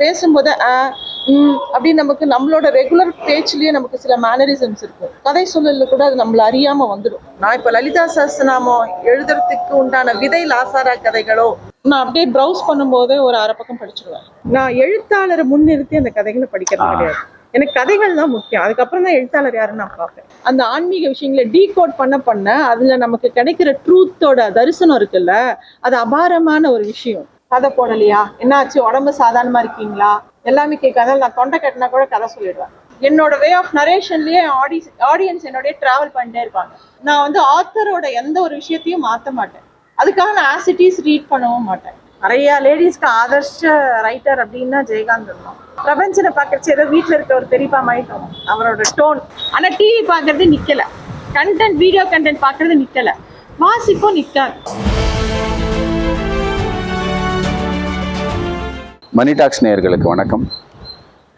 பேசும்போது அப்படி நமக்கு நம்மளோட ரெகுலர் பேச்சுலயே நமக்கு சில மேனரிசம்ஸ் இருக்கும். கதை சொல்லல கூட அது நம்மள அறியாம வந்துடும். நான் இப்ப லலிதா சஹஸ்ரநாமம் எழுதுறதுக்கு உண்டான விதை லாசாரா கதைகளோ நான் அப்படியே ப்ரௌஸ் பண்ணும்போது ஒரு அரை பக்கம் படிச்சிருவேன். நான் எழுத்தாளரை முன்னிறுத்தி அந்த கதைகளை படிக்கிறது கிடையாது. எனக்கு கதைகள் தான் முக்கியம். அதுக்கப்புறம் தான் எழுத்தாளர் யாருன்னு நான் பார்ப்பேன். அந்த ஆன்மீக விஷயங்களை டீகோட் பண்ண அதுல நமக்கு கிடைக்கிற ட்ரூத்தோட தரிசனம் இருக்குல்ல, அது அபாரமான ஒரு விஷயம். கதை போடலையா, என்னாச்சு, உடம்பு சாதாரணமா இருக்கீங்களா, எல்லாமே கேட்காத. நான் தொண்டை கட்டினா கூட கதை சொல்லிடுவேன். என்னோட வே ஆஃப் நரேஷன்லயே ஆடியன்ஸ் என்னோடய டிராவல் பண்ணிட்டே இருப்பாங்க. நான் வந்து ஆத்தரோட எந்த ஒரு விஷயத்தையும் மாற்ற மாட்டேன். அதுக்காக நான் ஆசிட்டிஸ் ரீட் பண்ணவும் மாட்டேன். நிறைய லேடிஸ்க்கு ஆதர்ஷ ரைட்டர் அப்படின்னா ஜெயகாந்த் தான். பிரபஞ்சனை பார்க்கறச்சு ஏதோ வீட்டில் இருக்க ஒரு பெரியப்பா மாயிட்டோம் அவரோட டோன். ஆனால் டிவி பார்க்கறது நிற்கல, கண்டென்ட் வீடியோ கண்டென்ட் பார்க்கறது நிற்கல, வாசிப்பும் நிற்காது. மணி டாக்ஸ் நேயர்களுக்கு வணக்கம்.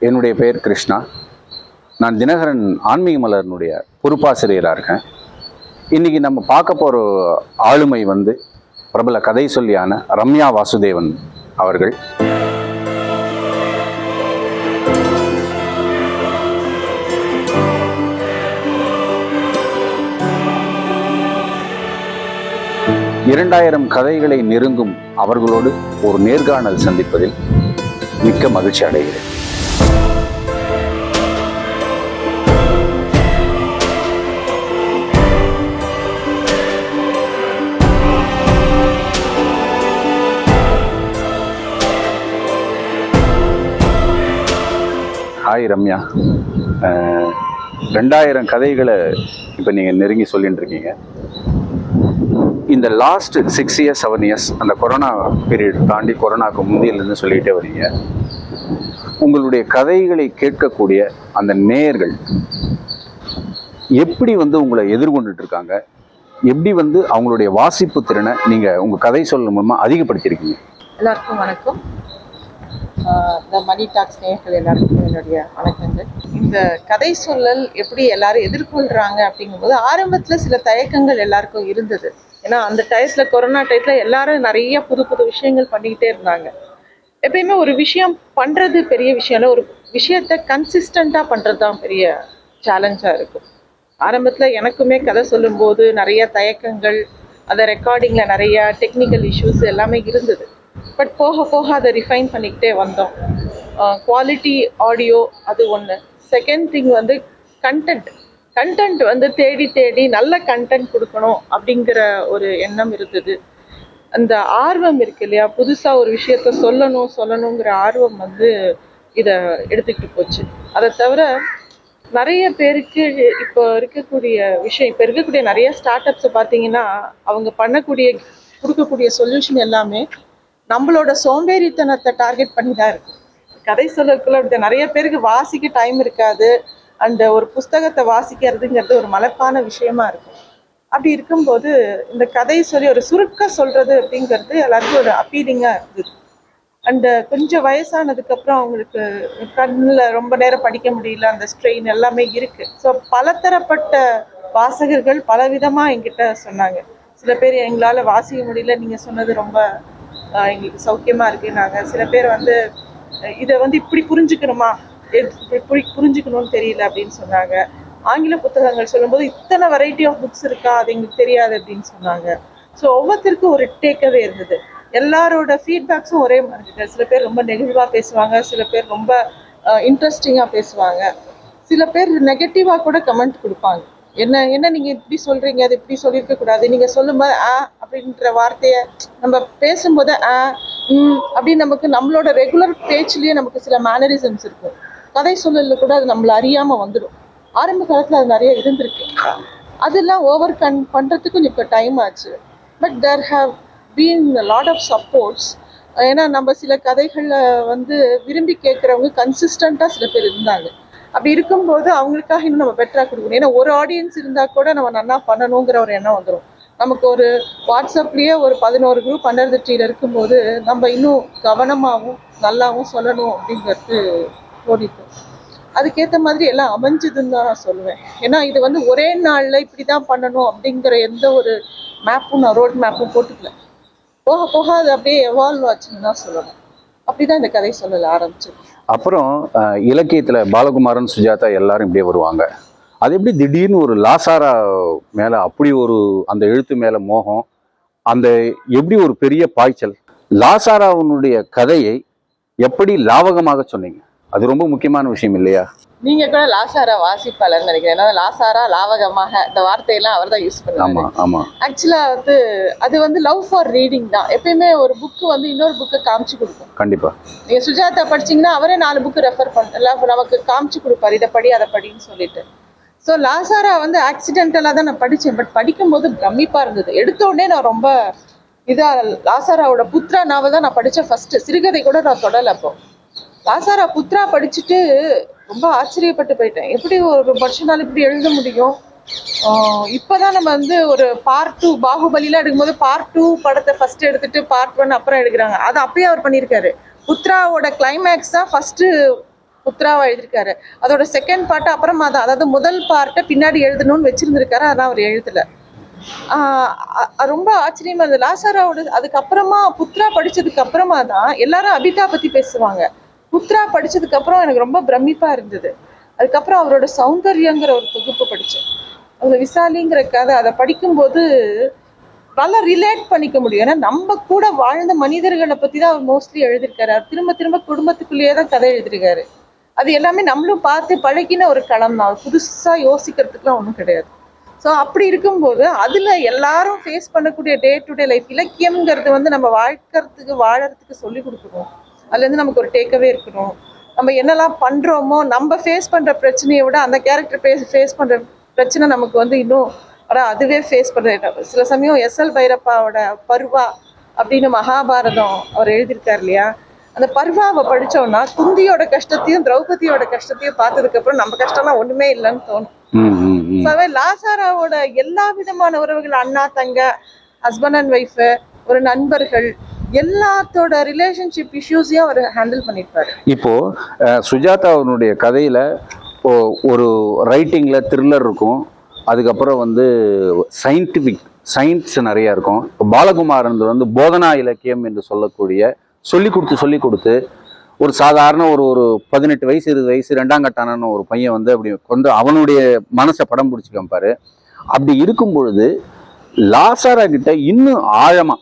என்னுடைய பெயர் கிருஷ்ணா. நான் தினகரன் ஆன்மீக மலர்னுடைய பொறுப்பாசிரியராக இருக்கேன். இன்றைக்கி நம்ம பார்க்க போகிற ஆளுமை வந்து பிரபல கதை சொல்லியான ரம்யா வாசுதேவன் அவர்கள். இரண்டாயிரம் கதைகளை நெருங்கும் அவர்களோடு ஒரு நேர்காணல் சந்திப்பதில் மிக்க மகிழ்ச்சி அடைகிறேன். ஹாய் ரம்யா. 2000 கதைகளை இப்போ நீங்கள் நெருங்கி சொல்லிட்டு இருக்கீங்க. இந்த லாஸ்ட் 6 years 7 years அந்த கொரோனா பீரியட் தாண்டி கொரோனாவுக்கு முந்தியிலிருந்து சொல்லிகிட்டே வரீங்க. உங்களுடைய கதைகளை கேட்கக்கூடிய அந்த நேயர்கள் எப்படி வந்து உங்களை எதிர்கொண்டுட்டு இருக்காங்க, எப்படி வந்து அவங்களுடைய வாசிப்பு திறனை நீங்கள் உங்கள் கதை சொல்ல மூலமாக அதிகப்படுத்தியிருக்கீங்க? எல்லாருக்கும் வணக்கம். இந்த மணி டாக்ஸ் நேயர்கள் எல்லாருக்கும் என்னுடைய வணக்கங்கள். இந்த கதை சொல்லல் எப்படி எல்லாரும் எதிர்கொள்கிறாங்க அப்படிங்கும்போது ஆரம்பத்தில் சில தயக்கங்கள் எல்லாருக்கும் இருந்தது. ஏன்னா அந்த டயத்தில், கொரோனா டயத்தில் எல்லாரும் நிறைய புது புது விஷயங்கள் பண்ணிக்கிட்டே இருந்தாங்க. எப்பயுமே ஒரு விஷயம் பண்ணுறது பெரிய விஷயம் இல்லை, ஒரு விஷயத்தை கன்சிஸ்டண்ட்டாக பண்ணுறது தான் பெரிய சேலஞ்சாக இருக்கும். ஆரம்பத்தில் எனக்குமே கதை சொல்லும்போது நிறைய தயக்கங்கள், அதை ரெக்கார்டிங்கில் நிறைய டெக்னிக்கல் இஷ்யூஸ் எல்லாமே இருந்தது. பட் போக போக அதை ரிஃபைன் பண்ணிக்கிட்டே வந்தோம். குவாலிட்டி ஆடியோ அது ஒன்று. செகண்ட் திங் வந்து கண்டென்ட் வந்து தேடி தேடி நல்ல கண்டென்ட் கொடுக்கணும் அப்படிங்கிற ஒரு எண்ணம் இருந்தது. அந்த ஆர்வம் இருக்கு இல்லையா, புதுசாக ஒரு விஷயத்த சொல்லணுங்கிற ஆர்வம் வந்து இதை எடுத்துக்கிட்டு போச்சு. அதை தவிர நிறைய பேருக்கு இப்போ இருக்கக்கூடிய விஷயம், இப்போ இருக்கக்கூடிய நிறைய ஸ்டார்ட் அப்ஸை பார்த்தீங்கன்னா அவங்க கொடுக்கக்கூடிய சொல்யூஷன் எல்லாமே நம்மளோட சோம்பேறித்தனத்தை டார்கெட் பண்ணி தான் இருக்கும். கதை சொல்லக்குள்ள அப்படி நிறைய பேருக்கு வாசிக்க டைம் இருக்காது. அண்ட் ஒரு புஸ்தகத்தை வாசிக்கிறதுங்கிறது ஒரு மலைப்பான விஷயமா இருக்கும். அப்படி இருக்கும்போது இந்த கதை சொல்லி ஒரு சுருக்க சொல்றது அப்படிங்கிறது எல்லாருக்கும் ஒரு அப்பீலிங்காக இருந்தது. அண்ட் கொஞ்சம் வயசானதுக்கப்புறம் அவங்களுக்கு கண்ணில் ரொம்ப நேரம் படிக்க முடியல, அந்த ஸ்ட்ரெயின் எல்லாமே இருக்கு. ஸோ பலதரப்பட்ட வாசகர்கள் பலவிதமாக என்கிட்ட சொன்னாங்க. சில பேர் எங்களால் வாசிக்க முடியல, நீங்கள் சொன்னது ரொம்ப எங்களுக்கு சௌக்கியமாக இருக்குன்னாங்க. சில பேர் வந்து இதை வந்து இப்படி புரிஞ்சுக்கணுமா, இப்படி புரிஞ்சுக்கணும்னு தெரியல அப்படின்னு சொன்னாங்க. ஆங்கில புத்தகங்கள் சொல்லும்போது இத்தனை வெரைட்டி ஆஃப் புக்ஸ் இருக்கா, அது எங்களுக்கு தெரியாது அப்படின்னு சொன்னாங்க. ஸோ ஒவ்வொருத்தருக்கும் ஒரு டேக்அவே இருந்தது. எல்லாரோட ஃபீட்பேக்ஸும் ஒரே மாதிரி இருக்கு. சில பேர் ரொம்ப நெகட்டிவாக பேசுவாங்க, சில பேர் ரொம்ப இன்ட்ரெஸ்டிங்காக பேசுவாங்க, சில பேர் நெகட்டிவாக கூட கமெண்ட் கொடுப்பாங்க. என்ன நீங்கள் இப்படி சொல்கிறீங்க, அது இப்படி சொல்லியிருக்க கூடாது, நீங்கள் சொல்லும்போது அப்படின்ற வார்த்தையை நம்ம பேசும்போது அப்படி நமக்கு நம்மளோட ரெகுலர் பேச்சுலேயே நமக்கு சில மேனரிசம்ஸ் இருக்கும். கதை சொல்லல கூட அது நம்மள அறியாமல் வந்துடும். ஆரம்ப காலத்தில் அது நிறைய இருந்திருக்கு. அதெல்லாம் ஓவர் பண்ணுறதுக்கு கொஞ்சம் இப்போ டைம் ஆச்சு. But there have been lot of supports. ஏன்னா நம்ம சில கதைகளில் வந்து விரும்பி கேட்குறவங்க கன்சிஸ்டண்ட்டாக சில பேர் இருந்தாங்க. அப்படி இருக்கும்போது அவங்களுக்காக இன்னும் நம்ம பெட்டராக கொடுக்கணும். ஏன்னா ஒரு ஆடியன்ஸ் இருந்தால் கூட நம்ம நல்லா பண்ணணுங்கிற ஒரு எண்ணம் வந்துடும். நமக்கு ஒரு வாட்ஸ்அப்லேயே ஒரு 11 குரூப் அண்டர் த ட்ரீல இருக்கும்போது நம்ம இன்னும் கவனமாகவும் நல்லாவும் சொல்லணும் அப்படிங்கிறது தோணிக்கும். அதுக்கேற்ற மாதிரி எல்லாம் அமைஞ்சதுன்னு தான் நான் சொல்லுவேன். ஏன்னா இது வந்து ஒரே நாளில் இப்படி தான் பண்ணணும் அப்படிங்கிற எந்த ஒரு மேப்பும் நான் ரோட் மேப்பும் போட்டுக்கல. போக போக அது அப்படியே எவால்வ் ஆச்சுன்னு தான் சொல்லணும். அப்படிதான் இந்த கதை சொல்லல ஆரம்பிச்சு. அப்புறம் இலக்கியத்துல பாலகுமாரன், சுஜாதா எல்லாரும் இப்படியே வருவாங்க. அது எப்படி திடீர்னு ஒரு லாசாரா மேல அப்படி ஒரு அந்த எழுத்து மேல மோகம், அந்த எப்படி ஒரு பெரிய பாய்ச்சல்? லாசாராவுனுடைய கதையை எப்படி லாவகமாக சொன்னீங்க? அது ரொம்ப முக்கியமான விஷயம் இல்லையா? நீங்க கூட லாசாரா வாசிப்பாளர் நினைக்கிறேன். ஏன்னா லாசாரா லாவகமாக இந்த வார்த்தையெல்லாம் அவர் தான் யூஸ் பண்ணுவாங்க. ஆமா ஆமா. ஆக்சுவலா அது வந்து லவ் ஃபார் ரீடிங் தான். எப்பயுமே ஒரு புக்கு வந்து இன்னொரு புக்கை காமிச்சு கொடுக்கும். கண்டிப்பா. நீங்க சுஜாதா படிச்சீங்கன்னா அவரே 4 புக்கு ரெஃபர் பண்ண நமக்கு காமிச்சு கொடுப்பாரு, இதை படி அதை படின்னு சொல்லிட்டு. ஸோ லாசாரா வந்து ஆக்சிடென்டலாக தான் நான் படித்தேன். பட் படிக்கும்போது பிரமிப்பாக இருந்தது. எடுத்த உடனே நான் ரொம்ப லாசாராவோட புத்ரா நாவல் தான் நான் படித்தேன் ஃபர்ஸ்ட். சிறுகதை கூட நான் தொடலை. அப்போ லாசாரா புத்ரா படிச்சுட்டு ரொம்ப ஆச்சரியப்பட்டு போயிட்டேன். எப்படி ஒரு மனுஷனால இப்படி எழுத முடியும்? இப்போதான் நம்ம வந்து ஒரு பார்ட் 2 பாகுபலிலாம் எடுக்கும்போது பார்ட் 2 படத்தை ஃபர்ஸ்ட் எடுத்துட்டு பார்ட் 1 அப்புறம் எடுக்கிறாங்க. அது அப்பயே அவர் பண்ணியிருக்காரு. புத்ராவோட கிளைமேக்ஸ் தான் ஃபர்ஸ்ட் புத்ராவா எழுதியிருக்காரு. அதோட செகண்ட் பார்ட்டை அப்புறமா தான், அதாவது முதல் பார்ட்டை பின்னாடி எழுதணும்னு வச்சிருந்திருக்காரு. அதான் அவர் எழுதல. ரொம்ப ஆச்சரியமா இருந்தது லாசாராவோட. அதுக்கப்புறமா புத்ரா படிச்சதுக்கு அப்புறமா தான் எல்லாரும் அபிதா பத்தி பேசுவாங்க. புத்ரா படிச்சதுக்கு அப்புறம் எனக்கு ரொம்ப பிரமிப்பா இருந்தது. அதுக்கப்புறம் அவரோட சௌந்தர்யங்கிற ஒரு தொகுப்பு படித்தேன். அந்த விசாலிங்கிற கதை, அதை படிக்கும்போது நல்லா ரிலேட் பண்ணிக்க முடியும். ஏன்னா நம்ம கூட வாழ்ந்த மனிதர்களை பத்தி தான் அவர் மோஸ்ட்லி எழுதியிருக்காரு. திரும்ப திரும்ப குடும்பத்துக்குள்ளேயே தான் கதை எழுதியிருக்காரு. அது எல்லாமே நம்மளும் பார்த்து பழகின ஒரு களம் தான். புதுசா யோசிக்கிறதுக்குலாம் ஒன்றும் கிடையாது. ஸோ அப்படி இருக்கும்போது அதுல எல்லாரும் ஃபேஸ் பண்ணக்கூடிய டே டு டே லைஃப், இலக்கியம்ங்கிறது வந்து நம்ம வாழறதுக்கு சொல்லி கொடுக்கணும். அதுலேருந்து நமக்கு ஒரு டேக்கவே இருக்கணும். நம்ம என்னெல்லாம் பண்றோமோ, நம்ம ஃபேஸ் பண்ற பிரச்சனையை விட அந்த கேரக்டர் ஃபேஸ் பண்ற பிரச்சனை நமக்கு வந்து இன்னும் அதுவே ஃபேஸ் பண்ற. சில சமயம் எஸ்எல் பைரப்பாவோட பர்வா அப்படின்னு மகாபாரதம் அவர் எழுதியிருக்காரு இல்லையா, அந்த பர்வாவை படிச்சோம்னா குந்தியோட கஷ்டத்தையும் திரௌபதியோட கஷ்டத்தையும் பார்த்ததுக்கு அப்புறம் நம்ம கஷ்டம்லாம் ஒண்ணுமே இல்லைன்னு தோணும். லாசாராவோட எல்லா விதமான உறவுகள், அண்ணா தங்க, ஹஸ்பண்ட் அண்ட் ஒய்ஃப், ஒரு நண்பர்கள், எல்லாத்தோட ரிலேஷன்ஷிப் இஷ்யூஸையும் அவர் ஹேண்டில் பண்ணிருப்பாரு. இப்போ சுஜாதாவுடைய கதையில ஒரு ரைட்டிங்ல த்ரில்லர் இருக்கும், அதுக்கப்புறம் வந்து சயின்ஸ் நிறைய இருக்கும். இப்போ பாலகுமாரன் வந்து போதனா இலக்கியம் என்று சொல்லக்கூடிய சொல்லி கொடுத்து ஒரு சாதாரண ஒரு 18 வயசு 20 வயசு 2ஆம் கட்டான ஒரு பையன் வந்து அப்படி கொண்டு அவனுடைய மனசை படம் பிடிச்சி காமிப்பாரு. அப்படி இருக்கும் பொழுது லாசாரா கிட்ட இன்னும் ஆழமா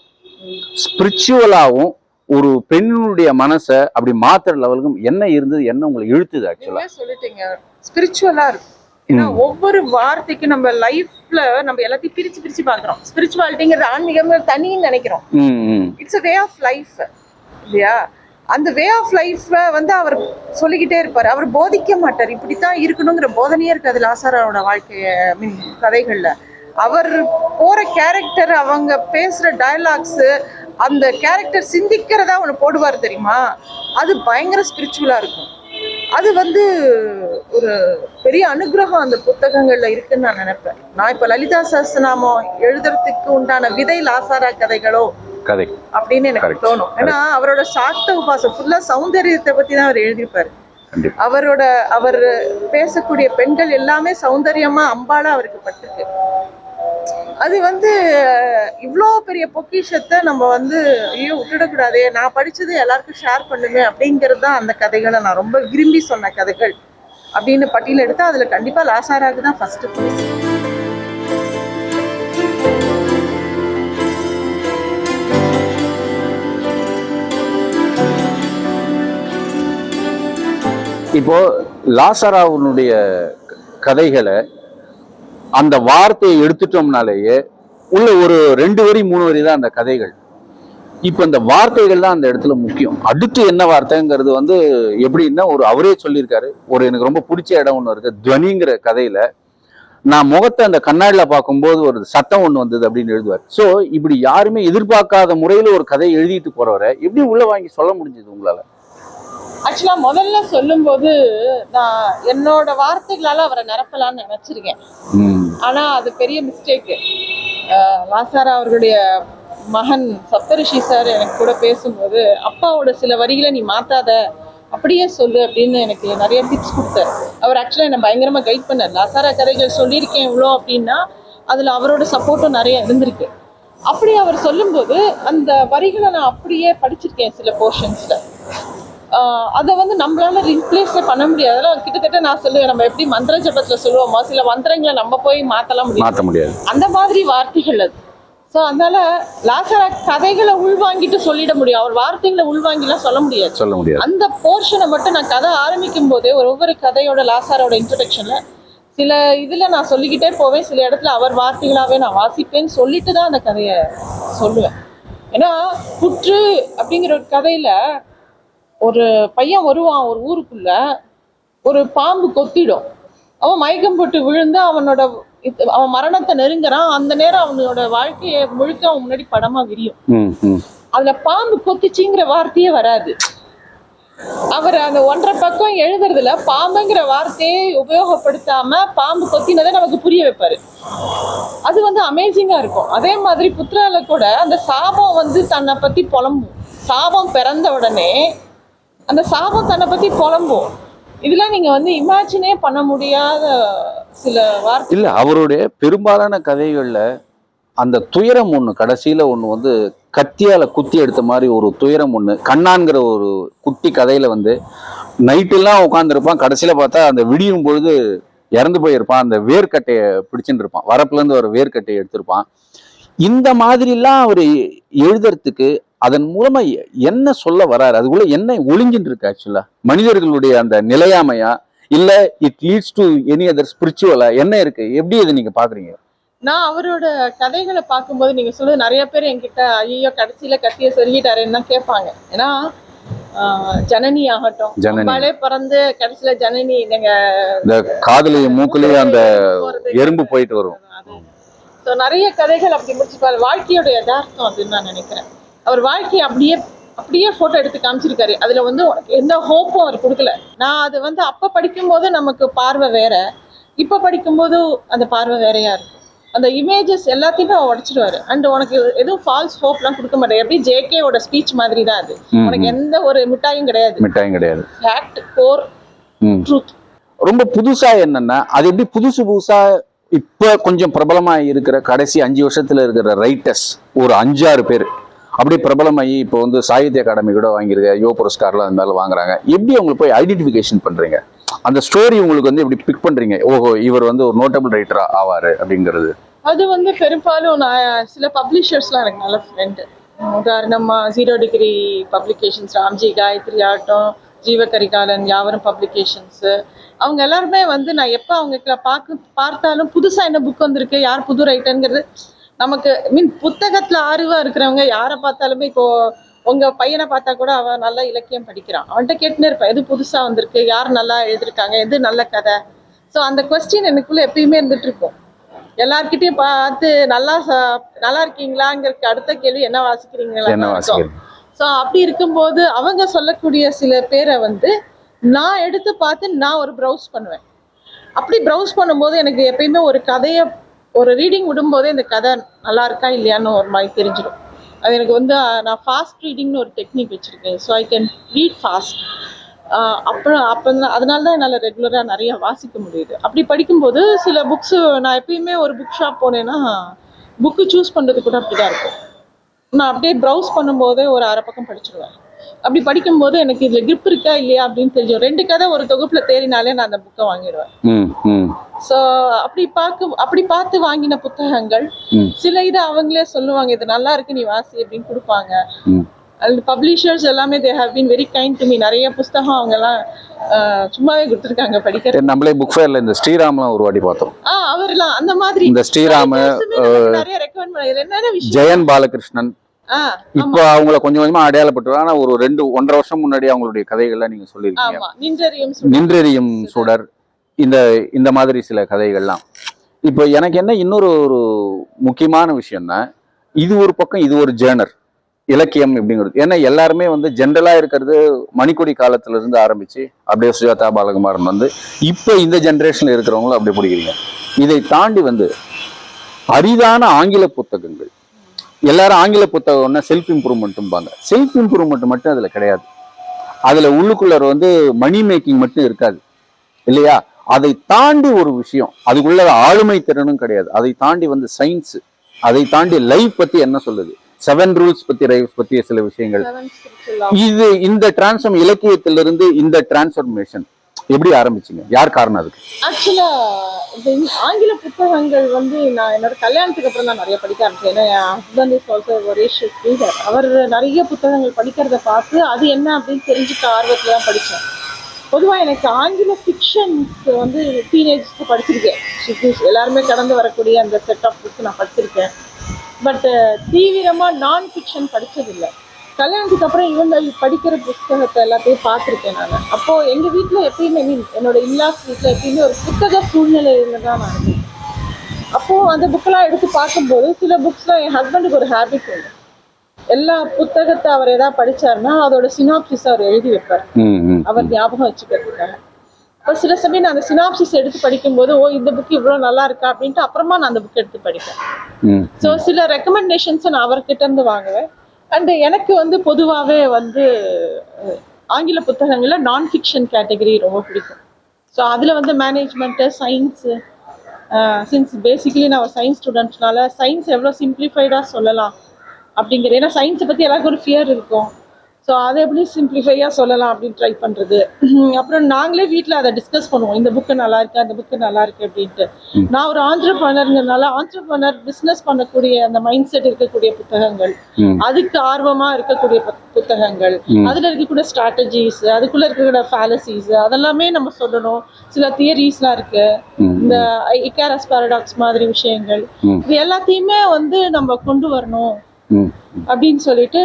ஸ்பிரிச்சுவலாகவும் ஒரு பெண்ணுடைய மனசை அப்படி மாத்துற லெவலுக்கும் என்ன இருந்தது, என்ன உங்களை இழுத்துது? ஆக்சுவலா சொல்லிட்டீங்க, ஸ்பிரிச்சுவலா இருக்கும். ஏன்னா ஒவ்வொரு வார்த்தைக்கும் நம்ம லைஃப்ல நம்ம எல்லாத்தையும் பிரிச்சு பாக்குறோம். ஸ்பிரிச்சுவாலிட்டிங்கிறது ஆன்மீகம் தனின்னு நினைக்கிறோம். It's a way of life இல்லையா? அந்த வே ஆஃப் லைஃப்ல வந்து அவர் சொல்லிக்கிட்டே இருப்பாரு. அவர் போதிக்க மாட்டார். இப்படித்தான் இருக்கணுங்கிற போதனையே இருக்காது லாசாராவோட வாழ்க்கைய கதைகள்ல. அவர் போற கேரக்டர், அவங்க பேசுற டயலாக்ஸ், அந்த கேரக்டர் சிந்திக்கிறதா ஒண்ணு போடுவார் தெரியுமா, அது பயங்கர ஸ்பிரிச்சுவலா இருக்கும். அது வந்து ஒரு பெரிய அனுகிரகம் அந்த புத்தகங்கள்ல இருக்குன்னு நான் நினைப்பேன். நான் இப்ப லலிதா சஹஸ்ரநாமம் எழுதுறதுக்கு உண்டான விதை லாசாரா கதைகளோ கதை அப்படின்னு எனக்கு தோணும். ஏன்னா அவரோட சாக்த உபாசம் ஃபுல்லா சௌந்தரியத்தை பத்தி தான் அவர் எழுதியிருப்பாரு. அவர் பேசக்கூடிய பெண்கள் எல்லாமே சௌந்தரியமா அம்பாளா அவருக்கு பட்டிருக்கு. அது வந்து இவ்வளோ பெரிய பொக்கிஷத்தை நம்ம வந்து ஐயோ விட்டுடக்கூடாதே, நான் படிச்சது எல்லாருக்கும் ஷேர் பண்ணுமே அப்படிங்கிறது தான் அந்த கதைகளை நான் ரொம்ப விரும்பி சொன்ன கதைகள் அப்படின்னு பட்டியல் எடுத்தா அதுல கண்டிப்பா லாசாராக்கு தான் ஃபர்ஸ்ட் பிளேஸ். இப்போ லாசாராவுடைய கதைகளை அந்த வார்த்தையை எடுத்துட்டோம்னாலேயே உள்ள ஒரு 2 வரி 3 வரி தான் அந்த கதைகள். இப்ப இந்த வார்த்தைகள் தான் அந்த இடத்துல முக்கியம். அடுத்து என்ன வார்த்தைங்கிறது வந்து எப்படின்னா அவரே சொல்லியிருக்காரு. எனக்கு ரொம்ப பிடிச்ச இடம் ஒண்ணு இருக்கு. துவனிங்கிற கதையில நான் முகத்தை அந்த கண்ணாடியில பார்க்கும்போது ஒரு சத்தம் ஒண்ணு வந்தது அப்படின்னு எழுதுவார். சோ இப்படி யாருமே எதிர்பார்க்காத முறையில ஒரு கதையை எழுதிட்டு போறவரை எப்படி உள்ள வாங்கி சொல்ல முடிஞ்சது உங்களால? ஆக்சுவலா முதல்ல சொல்லும் போது நான் என்னோட வார்த்தைகளால அவரை நிரப்பலான்னு நினைச்சிருக்கேன். ஆனா அது பெரிய மிஸ்டேக். லாசாரா அவர்களுடைய மகன் சப்தரிஷி சார் எனக்கு கூட பேசும்போது அப்பாவோட சில வரிகளை நீ மாத்தாத, அப்படியே சொல்லு அப்படின்னு எனக்கு நிறைய டிப்ஸ் கொடுத்தாரு. அவர் ஆக்சுவலா என்னை பயங்கரமா கைட் பண்ணார். லாசாரா கதைகள் சொல்லியிருக்கேன் இவ்வளோ அப்படின்னா அதுல அவரோட சப்போர்ட்டும் நிறைய இருந்திருக்கு. அப்படி அவர் சொல்லும்போது அந்த வரிகளை நான் அப்படியே படிச்சிருக்கேன் சில போர்ஷன்ஸ்ல. அதை வந்து நம்மளால ரீப்ளேஸே பண்ண முடியாது. அதெல்லாம் கிட்டத்தட்ட நான் சொல்லுவேன், நம்ம எப்படி மந்திர ஜபத்துல சொல்லுவோமா, சில மந்திரங்களை நம்ம போய் மாத்தலாம் முடியாது, அந்த மாதிரி வார்த்தைகள் அது. ஸோ அதனால லாசரா கதைகளை உள்வாங்கிட்டு சொல்லிட முடியும், அவர் வார்த்தைகளை உள்வாங்கிலாம் சொல்ல முடியாது. அந்த போர்ஷனை மட்டும் நான் கதை ஆரம்பிக்கும் போதே ஒவ்வொரு கதையோட லாசாரோட இன்ட்ரடக்ஷன்ல சில இதுல நான் சொல்லிக்கிட்டே போவேன், சில இடத்துல அவர் வார்த்தைகளாவே நான் வாசிப்பேன்னு சொல்லிட்டு தான் அந்த கதையை சொல்லுவேன். ஏன்னா புற்று அப்படிங்கிற ஒரு கதையில ஒரு பையன் வருவான் ஒரு ஊருக்குள்ள, ஒரு பாம்பு கொத்திடும், அவன் மயக்கம் போட்டு விழுந்து அவன் மரணத்தை நெருங்குறான். அந்த நேரம் அவனோட வாழ்க்கையை முழுக்க அவன் முன்னாடி படமா விரியும். அதுல பாம்பு கொத்திச்சிங்கிற வார்த்தையே வராது. அவர் அந்த 1.5 பக்கம் எழுதுறதுல பாம்புங்கிற வார்த்தையை உபயோகப்படுத்தாம பாம்பு கொத்தினதை நமக்கு புரிய வைப்பாரு. அது வந்து அமேசிங்கா இருக்கும். அதே மாதிரி புத்ரால கூட அந்த சாபம் வந்து தன்னை பத்தி புலம்பும். சாபம் பிறந்த உடனே அந்த சாபம் தன்னை பத்தி புலம்பும். இதெல்லாம் நீங்க வந்து இமேஜினே பண்ண முடியாத சில வார்த்தை. இல்ல, அவருடைய பெரும்பாலான கதைகள்ல அந்த துயரம் ஒண்ணு, கடைசியில ஒண்ணு வந்து கத்தியால குத்தி எடுத்த மாதிரி ஒரு துயரம் ஒண்ணு. கண்ணான்கிற ஒரு குட்டி கதையில வந்து நைட்டெல்லாம் உட்காந்துருப்பான், கடைசியில பார்த்தா அந்த விடியும் பொழுது இறந்து போயிருப்பான். அந்த வேர்க்கட்டையை பிடிச்சுட்டு இருப்பான், வரப்புல இருந்து ஒரு வேர்க்கட்டையை எடுத்திருப்பான். இந்த மாதிரிலாம் அவர் எழுதுறதுக்கு அதன் மூலமா என்ன சொல்ல வராரு, அதுக்குள்ள என்ன ஒளிஞ்சிட்டு இருக்கு? ஆக்சுவலா மனிதர்களுடைய அந்த நிலையாமையா, இல்ல it leads to any other ஸ்பிரிச்சுவலா, என்ன இருக்கு? எப்படி இதை நீங்க பாக்குறீங்க? நான் அவரோட கதைகளை பார்க்கும்போது நீங்க சொல்றது நிறைய பேர் என்கிட்ட ஐயோ கடைசியில கத்திய சொல்லிட்டாருன்னு தான் கேட்பாங்க. ஏன்னா ஜனனி ஆகட்டும், நம்மளே பிறந்து கடைசியில ஜனனி நீங்க இந்த காதுலயும் மூக்குலயும் அந்த எறும்பு போயிட்டு வரும். ஸோ நிறைய கதைகள் அப்படி முடிச்சுப்பாரு. வாழ்க்கையோட யதார்த்தம் அப்படின்னு நான் நினைக்கிறேன். அவர் வாழ்க்கையை அப்படியே போட்டோ எடுத்து காமிச்சிருக்காரு. அதுல வந்து எந்த ஹோப்பும் அவர் கொடுக்கல. நான் அது வந்து அப்ப படிக்கும்போது நமக்கு பார்வை வேற, இப்ப படிக்கும்போது அந்த பார்வை வேறையா இருக்கும். அந்த இமேஜஸ் எல்லாத்தையுமே அவர் உடைச்சிடுவாரு. அண்ட் உனக்கு எதுவும் ஃபால்ஸ் ஹோப்லாம் கொடுக்க மாட்டேன். எப்படி ஜேகேவோட ஸ்பீச் மாதிரி தான் அது. உனக்கு எந்த ஒரு மிட்டாயும் கிடையாது. Fact, core, truth. ரொம்ப புதுசா என்னன்னா, அது எப்படி புதுசா இப்ப கொஞ்சம் பிரபலமா இருக்கிற கடைசி 5 வருஷத்துல இருக்கிற ரைட்டர்ஸ் ஒரு 5-6 பேர் அப்படியே பிரபலமாகி இப்போ வந்து சாகித்ய அகாடமி கூட வாங்கியிருக்க, யோ புரஸ்கார்லாம் இருந்தாலும் வாங்குறாங்க. எப்படி அவங்களுக்கு போய் ஐடென்டிஃபிகேஷன் பண்றீங்க? அந்த ஸ்டோரி உங்களுக்கு வந்து எப்படி பிக் பண்றீங்க? ஓஹோ, இவர் வந்து ஒரு நோட்டபிள் ரைட்டரா ஆவாரு அப்படிங்கிறது. அது வந்து பெரும்பாலும் நான் சில பப்ளிஷர்ஸ்லாம் எனக்கு நல்ல ஃப்ரெண்டு. உதாரணமா 0 டிகிரி பப்ளிகேஷன்ஸ், ராம்ஜி காயத்ரி ஆகட்டும், ஜீவகரிகாலன், யாவரும் பப்ளிகேஷன்ஸ், அவங்க எல்லாருமே வந்து நான் எப்போ அவங்க பார்த்தாலும் புதுசா என்ன புக் வந்திருக்கு, யார் புது ரைட்டருங்கிறது நமக்கு புத்தகத்துல ஆர்வமா இருக்கிறவங்க யாரை பார்த்தாலுமே, இப்போ உங்க பையனை பார்த்தா கூட அவன் நல்லா இலக்கியம் படிக்கிறான், அவன்கிட்ட கேட்டுனே இருப்பான் எது புதுசா வந்திருக்கு, யார் நல்லா எழுதிருக்காங்க, எது நல்ல கதை. ஸோ அந்த கொஸ்டின் எனக்குள்ள எப்பயுமே இருந்துட்டு இருக்கும். எல்லார்கிட்டையும் பார்த்து நல்லா இருக்கீங்களாங்கிற அடுத்த கேள்வி என்ன வாசிக்கிறீங்களா. ஸோ அப்படி இருக்கும்போது அவங்க சொல்லக்கூடிய சில பேரை வந்து நான் எடுத்து பார்த்து நான் ஒரு ப்ரௌஸ் பண்ணுவேன். அப்படி ப்ரௌஸ் பண்ணும்போது எனக்கு எப்பயுமே ஒரு கதையை ஒரு ரீடிங் விடும்போதே இந்த கதை நல்லா இருக்கா இல்லையான்னு ஒரு மாதிரி தெரிஞ்சிடும். அது எனக்கு வந்து நான் ஃபாஸ்ட் ரீடிங்னு ஒரு டெக்னிக் வச்சுருக்கேன். So I can read fast. அதனால தான் என்னால் ரெகுலராக நிறைய வாசிக்க முடியுது. அப்படி படிக்கும்போது சில புக்ஸு நான் எப்பயுமே ஒரு புக் ஷாப் போனேன்னா புக்கு சூஸ் பண்ணுறது கூட அப்படி தான் இருக்கும். நான் அப்படியே ப்ரௌஸ் பண்ணும்போதே ஒரு 1/2 பக்கம் படிச்சிடுவேன். அப்படி படிக்கும்போது எனக்கு இதுல கிரிப் இருக்கா இல்லையா அப்படின்னு தெரியும். 2 கதை ஒரு தொகுப்புல தேறினாலே நான் அந்த புக்கை வாங்கிடுவேன். ஸோ அப்படி பார்த்து வாங்கின புத்தகங்கள் சில இது அவங்களே சொல்லுவாங்க, இது நல்லா இருக்கு நீ வாசி அப்படின்னு கொடுப்பாங்க. அந்த பப்ளிஷர்ஸ் எல்லாமே they have been very kind to me. நிறைய புத்தகம் அவங்க எல்லாம் சும்மாவே கொடுத்துருக்காங்க படிக்க. நம்மளே புக் ஃபேர்ல இந்த ஸ்ரீராம்லாம் ஒரு வாட்டி பார்த்தோம். அவர்லாம் அந்த மாதிரி இந்த ஸ்ரீராம் நிறைய ரெக்கமெண்ட் பண்ண என்ன விஷயம், ஜெயன் பாலகிருஷ்ணன் இப்ப அவங்கள கொஞ்சம் கொஞ்சமா அடையாளப்பட்டு, ஆனா ஒரு 1.5 வருஷம் முன்னாடி அவங்களுடைய கதைகள்லாம் நீங்க சொல்லிருக்கீங்க. நின்றெறியும் சுடர், இந்த மாதிரி சில கதைகள்லாம். இப்போ எனக்கு என்ன இன்னொரு முக்கியமான விஷயம்னா, இது ஒரு பக்கம், இது ஒரு ஜேர்னர் இலக்கியம் அப்படிங்கிறது. ஏன்னா எல்லாருமே வந்து ஜென்ரலா இருக்கிறது மணிக்கொடி காலத்துல இருந்து ஆரம்பிச்சு அப்படியே சுஜாதா பாலகுமாரன் வந்து இப்ப இந்த ஜென்ரேஷன்ல இருக்கிறவங்களும் அப்படி பிடிக்கிறீங்க. இதை தாண்டி வந்து அரிதான ஆங்கில புத்தகங்கள், எல்லாரும் ஆங்கில புத்தகம்னா செல்ஃப் இம்ப்ரூவ்மெண்ட்பாங்க. செல்ஃப் இம்ப்ரூவ்மெண்ட் மட்டும் அதுல கிடையாது. அதுல உள்ளுக்குள்ள வந்து மணி மேக்கிங் மட்டும் இருக்காது இல்லையா? அதை தாண்டி ஒரு விஷயம், அதுக்குள்ள ஆளுமை திறனும் கிடையாது. அதை தாண்டி வந்து சயின்ஸ், அதை தாண்டி லைஃப் பத்தி என்ன சொல்லுது, 7 ரூல்ஸ் பத்தி, லைஃப் பத்தி சில விஷயங்கள். இது இந்த டிரான்ஸ்ஃபார்ம் இலக்கியத்திலிருந்து இந்த டிரான்ஸ்ஃபர்மேஷன் எப்படி ஆரம்பிச்சீங்க, யார் காரணம் அதுக்கு? ஆக்சுவலா ஆங்கில புத்தகங்கள் வந்து நான் என்னோட கல்யாணத்துக்கு அப்புறம் தான் நிறைய படிக்க ஆரம்பிச்சேன். ஏன்னா என் husband is also voracious reader. அவர் நிறைய புத்தகங்கள் படிக்கிறத பார்த்து அது என்ன அப்படின்னு தெரிஞ்சுக்க ஆர்வத்துல தான் படித்தேன். பொதுவாக எனக்கு ஆங்கில ஃபிக்ஷன்ஸ் வந்து டீனேஜ்க்கு படிச்சிருக்கேன். எல்லாருமே கடந்து வரக்கூடிய அந்த செட் ஆஃப் புக்ஸ் நான் படிச்சிருக்கேன். பட் தீவிரமாக நான் ஃபிக்ஷன் படித்ததில்லை. கல்யாணத்துக்கு அப்புறம் இவங்க படிக்கிற புத்தகத்தை எல்லாத்தையும் பார்த்துருக்கேன் நான். அப்போது எங்கள் வீட்டில் எப்பயுமே என்னோட இல்லாஸ் வீட்டில் எப்பயுமே ஒரு புத்தக சூழ்நிலையில் தான் நான் இருந்தேன். அப்போது அந்த புக்கெல்லாம் எடுத்து பார்க்கும்போது சில புக்ஸ்லாம் என் ஹஸ்பண்டுக்கு ஒரு ஹேபிட் உண்டு. எல்லா புத்தகத்தை அவர் எதாவது படித்தாருன்னா அதோட சினாப்சிஸ் அவர் எழுதி வைப்பார், அவர் ஞாபகம் வச்சுக்கிறதுக்காக. இப்போ சில சமயம் நான் அந்த சினாப்சிஸ் எடுத்து படிக்கும்போது ஓ இந்த புக் இவ்வளோ நல்லா இருக்கா அப்படின்ட்டு அப்புறமா நான் அந்த புக் எடுத்து படிப்பேன். ஸோ சில ரெக்கமெண்டேஷன்ஸை நான் அவர்கிட்ட இருந்து வாங்குவேன். அண்டு எனக்கு வந்து பொதுவாகவே வந்து ஆங்கில புத்தகங்களில் நான் ஃபிக்ஷன் கேட்டகரி ரொம்ப பிடிக்கும். ஸோ அதில் வந்து மேனேஜ்மெண்ட்டு, சயின்ஸு, சின்ஸ் பேசிக்கலி நான் ஒரு சயின்ஸ் ஸ்டூடெண்ட்ஸ்னால சயின்ஸ் எவ்வளோ சிம்பிளிஃபைடாக சொல்லலாம் அப்படிங்கிற, ஏன்னா சயின்ஸை பற்றி எல்லாருக்கும் ஒரு ஃபியர் இருக்கும். ஸோ அதை எப்படி சிம்பிளிஃபையாக சொல்லலாம் அப்படின்னு ட்ரை பண்ணுறது. அப்புறம் நாங்களே வீட்டில் அதை டிஸ்கஸ் பண்ணுவோம், இந்த புக்கு நல்லா இருக்கு, அந்த புக்கு நல்லா இருக்கு அப்படின்ட்டு. நான் ஒரு ஆண்டர்பிரனர்ங்கிறதுனால ஆண்டர்பிரனர் பிஸ்னஸ் பண்ணக்கூடிய அந்த மைண்ட் செட் இருக்கக்கூடிய புத்தகங்கள், அதுக்கு ஆர்வமாக இருக்கக்கூடிய புத்தகங்கள், அதில் இருக்கக்கூடிய ஸ்ட்ராட்டஜிஸ், அதுக்குள்ளே இருக்கக்கூடிய ஃபேலசிஸ் அதெல்லாமே நம்ம சொல்லணும். சில தியரிஸ்லாம் இருக்கு, இந்த இக்காரஸ் பாரடாக்ஸ் மாதிரி விஷயங்கள், இது எல்லாத்தையுமே வந்து நம்ம கொண்டு வரணும் அப்படின்னு சொல்லிட்டு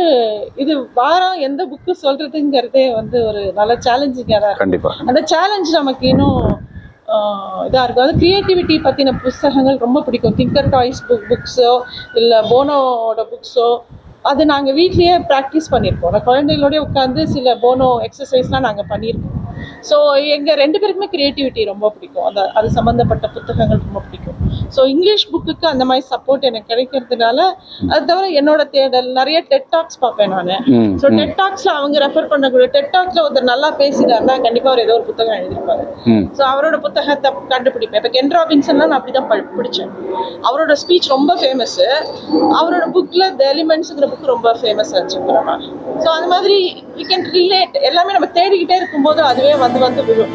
இது வாரம் எந்த புக்கு சொல்றதுங்கிறதே வந்து ஒரு நல்ல சேலஞ்சிங்காக தான் இருக்கும். அந்த சேலஞ்ச் நமக்கு இன்னும் இதாக இருக்கும். அது கிரியேட்டிவிட்டி பற்றின புத்தகங்கள் ரொம்ப பிடிக்கும். திங்கர் டாய்ஸ் புக்ஸோ இல்லை போனோட புக்ஸோ அது நாங்கள் வீட்லேயே ப்ராக்டிஸ் பண்ணியிருக்கோம். நான் குழந்தைகளோடய உட்காந்து சில போனோ எக்ஸசைஸ்லாம் நாங்கள் பண்ணியிருக்கோம். ஸோ எங்கள் 2 பேருக்குமே கிரியேட்டிவிட்டி ரொம்ப பிடிக்கும். அது சம்மந்தப்பட்ட புத்தகங்கள் ரொம்ப பிடிக்கும். ஸோ இங்கிலீஷ் புக்குக்கு அந்த மாதிரி சப்போர்ட் எனக்கு கிடைக்கிறதுனால, அது தவிர என்னோட தேடல் நிறைய டெட் டாக்ஸ் பார்ப்பேன் நான். ஸோ டெட் டாக்ஸில் அவங்க ரெஃபர் பண்ணக்கூடிய டெட் டாக்ஸில் ஒருத்தர் நல்லா பேசினார்னா கண்டிப்பாக அவர் ஏதோ ஒரு புத்தகம் எழுதியிருப்பாரு. ஸோ அவரோட புத்தகத்தை கண்டுபிடிப்பேன். இப்போ கென் ராபின்சன்லாம் நான் அப்படி தான் பிடிச்சேன். அவரோட ஸ்பீச் ரொம்ப ஃபேமஸ்ஸு. அவரோட புக்கில் த எலிமெண்ட்ஸுங்கிற புக் ரொம்ப ஃபேமஸ் ஆச்சு. ஸோ அது மாதிரி வி கேன் ரிலேட். எல்லாமே நம்ம தேடிக்கிட்டே இருக்கும்போது அதுவே வந்து விழும்.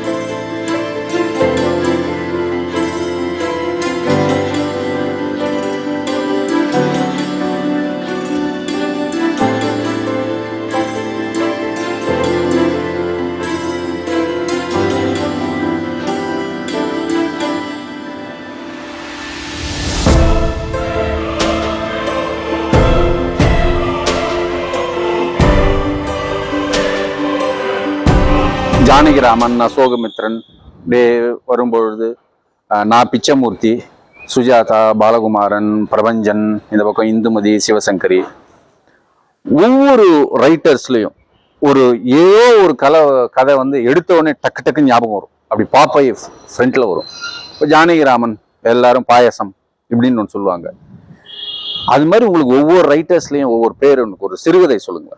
ஜானகிராமன், அசோகமித்ரன் வரும்பொழுது நான் பிச்சமூர்த்தி, சுஜாதா, பாலகுமாரன், பிரபஞ்சன், இந்த பக்கம் இந்துமதி, சிவசங்கரி, ஒவ்வொரு ரைட்டர்ஸ்லையும் ஏதோ ஒரு கதை வந்து எடுத்த உடனே டக்கு டக்குன்னு ஞாபகம் வரும். அப்படி பாப்பை ஃப்ரண்ட்ல வரும். இப்போ ஜானகிராமன் எல்லாரும் பாயசம் இப்படின்னு ஒன்று சொல்லுவாங்க. அது மாதிரி உங்களுக்கு ஒவ்வொரு ரைட்டர்ஸ்லையும் ஒவ்வொரு பேர் ஒரு சிறுகதை சொல்லுங்க,